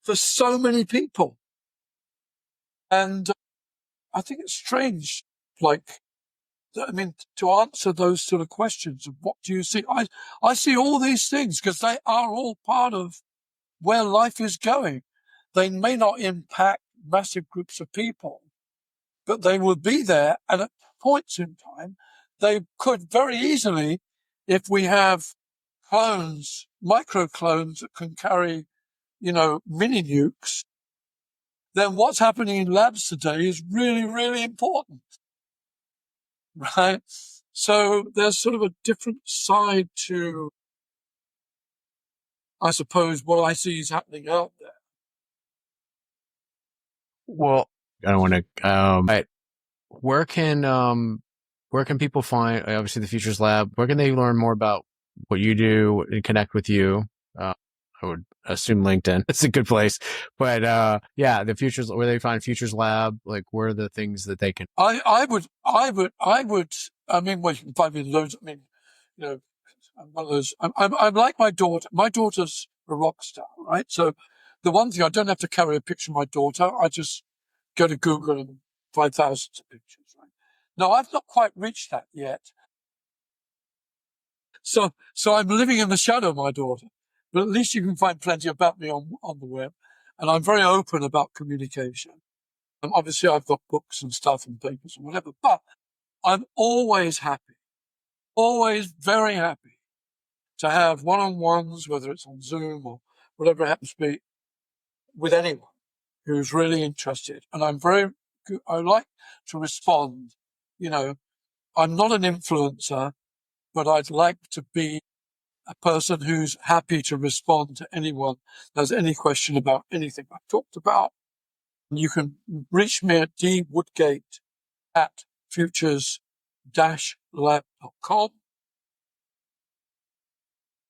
for so many people, and I think it's strange, like. I mean, to answer those sort of questions of what do you see, I see all these things because they are all part of where life is going. They may not impact massive groups of people, but they will be there. And at points in time, they could very easily, if we have clones, micro clones that can carry, you know, mini nukes, then what's happening in labs today is really, really important. Right? So there's sort of a different side to, I suppose, what I see is happening out there. Well, I don't want to, where can people find, obviously the Futures Lab, where can they learn more about what you do and connect with you? I would assume LinkedIn. It's a good place, but, yeah, the Futures, where they find Futures Lab, like where are the things that they can? I would, I mean, well, you can find me loads. I mean, you know, I'm one of those, I'm like my daughter. My daughter's a rock star, right? So the one thing, I don't have to carry a picture of my daughter. I just go to Google and find thousands of pictures, right? No, I've not quite reached that yet. So I'm living in the shadow of my daughter, but at least you can find plenty about me on the web. And I'm very open about communication. Obviously I've got books and stuff and papers and whatever, but I'm always happy, always very happy to have one-on-ones, whether it's on Zoom or whatever it happens to be, with anyone who's really interested. And I like to respond. You know, I'm not an influencer, but I'd like to be a person who's happy to respond to anyone who has any question about anything I've talked about. You can reach me at dwoodgate@futures-lab.com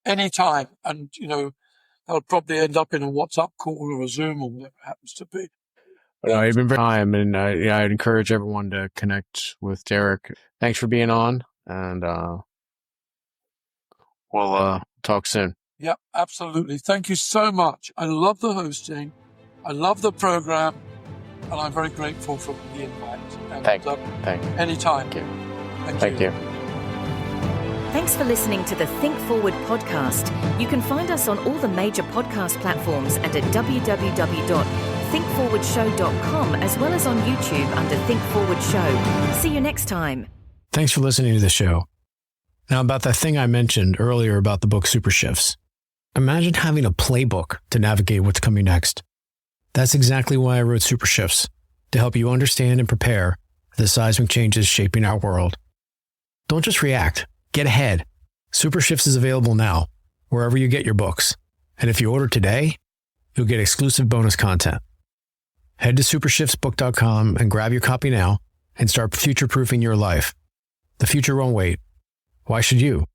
anytime. And, you know, I'll probably end up in a WhatsApp call or a Zoom or whatever it happens to be. No, you've been very time, and yeah, I'd encourage everyone to connect with Derek. Thanks for being on, and we'll talk soon. Yeah, absolutely. Thank you so much. I love the hosting. I love the program, and I'm very grateful for the invite. And, Thank you. Anytime. Thank you. Thank you. Thanks for listening to the Think Forward podcast. You can find us on all the major podcast platforms and at www.thinkforwardshow.com, as well as on YouTube under Think Forward Show. See you next time. Thanks for listening to the show. Now, about that thing I mentioned earlier about the book Super Shifts. Imagine having a playbook to navigate what's coming next. That's exactly why I wrote Super Shifts, to help you understand and prepare for the seismic changes shaping our world. Don't just react. Get ahead. Super Shifts is available now, wherever you get your books. And if you order today, you'll get exclusive bonus content. Head to supershiftsbook.com and grab your copy now and start future-proofing your life. The future won't wait. Why should you?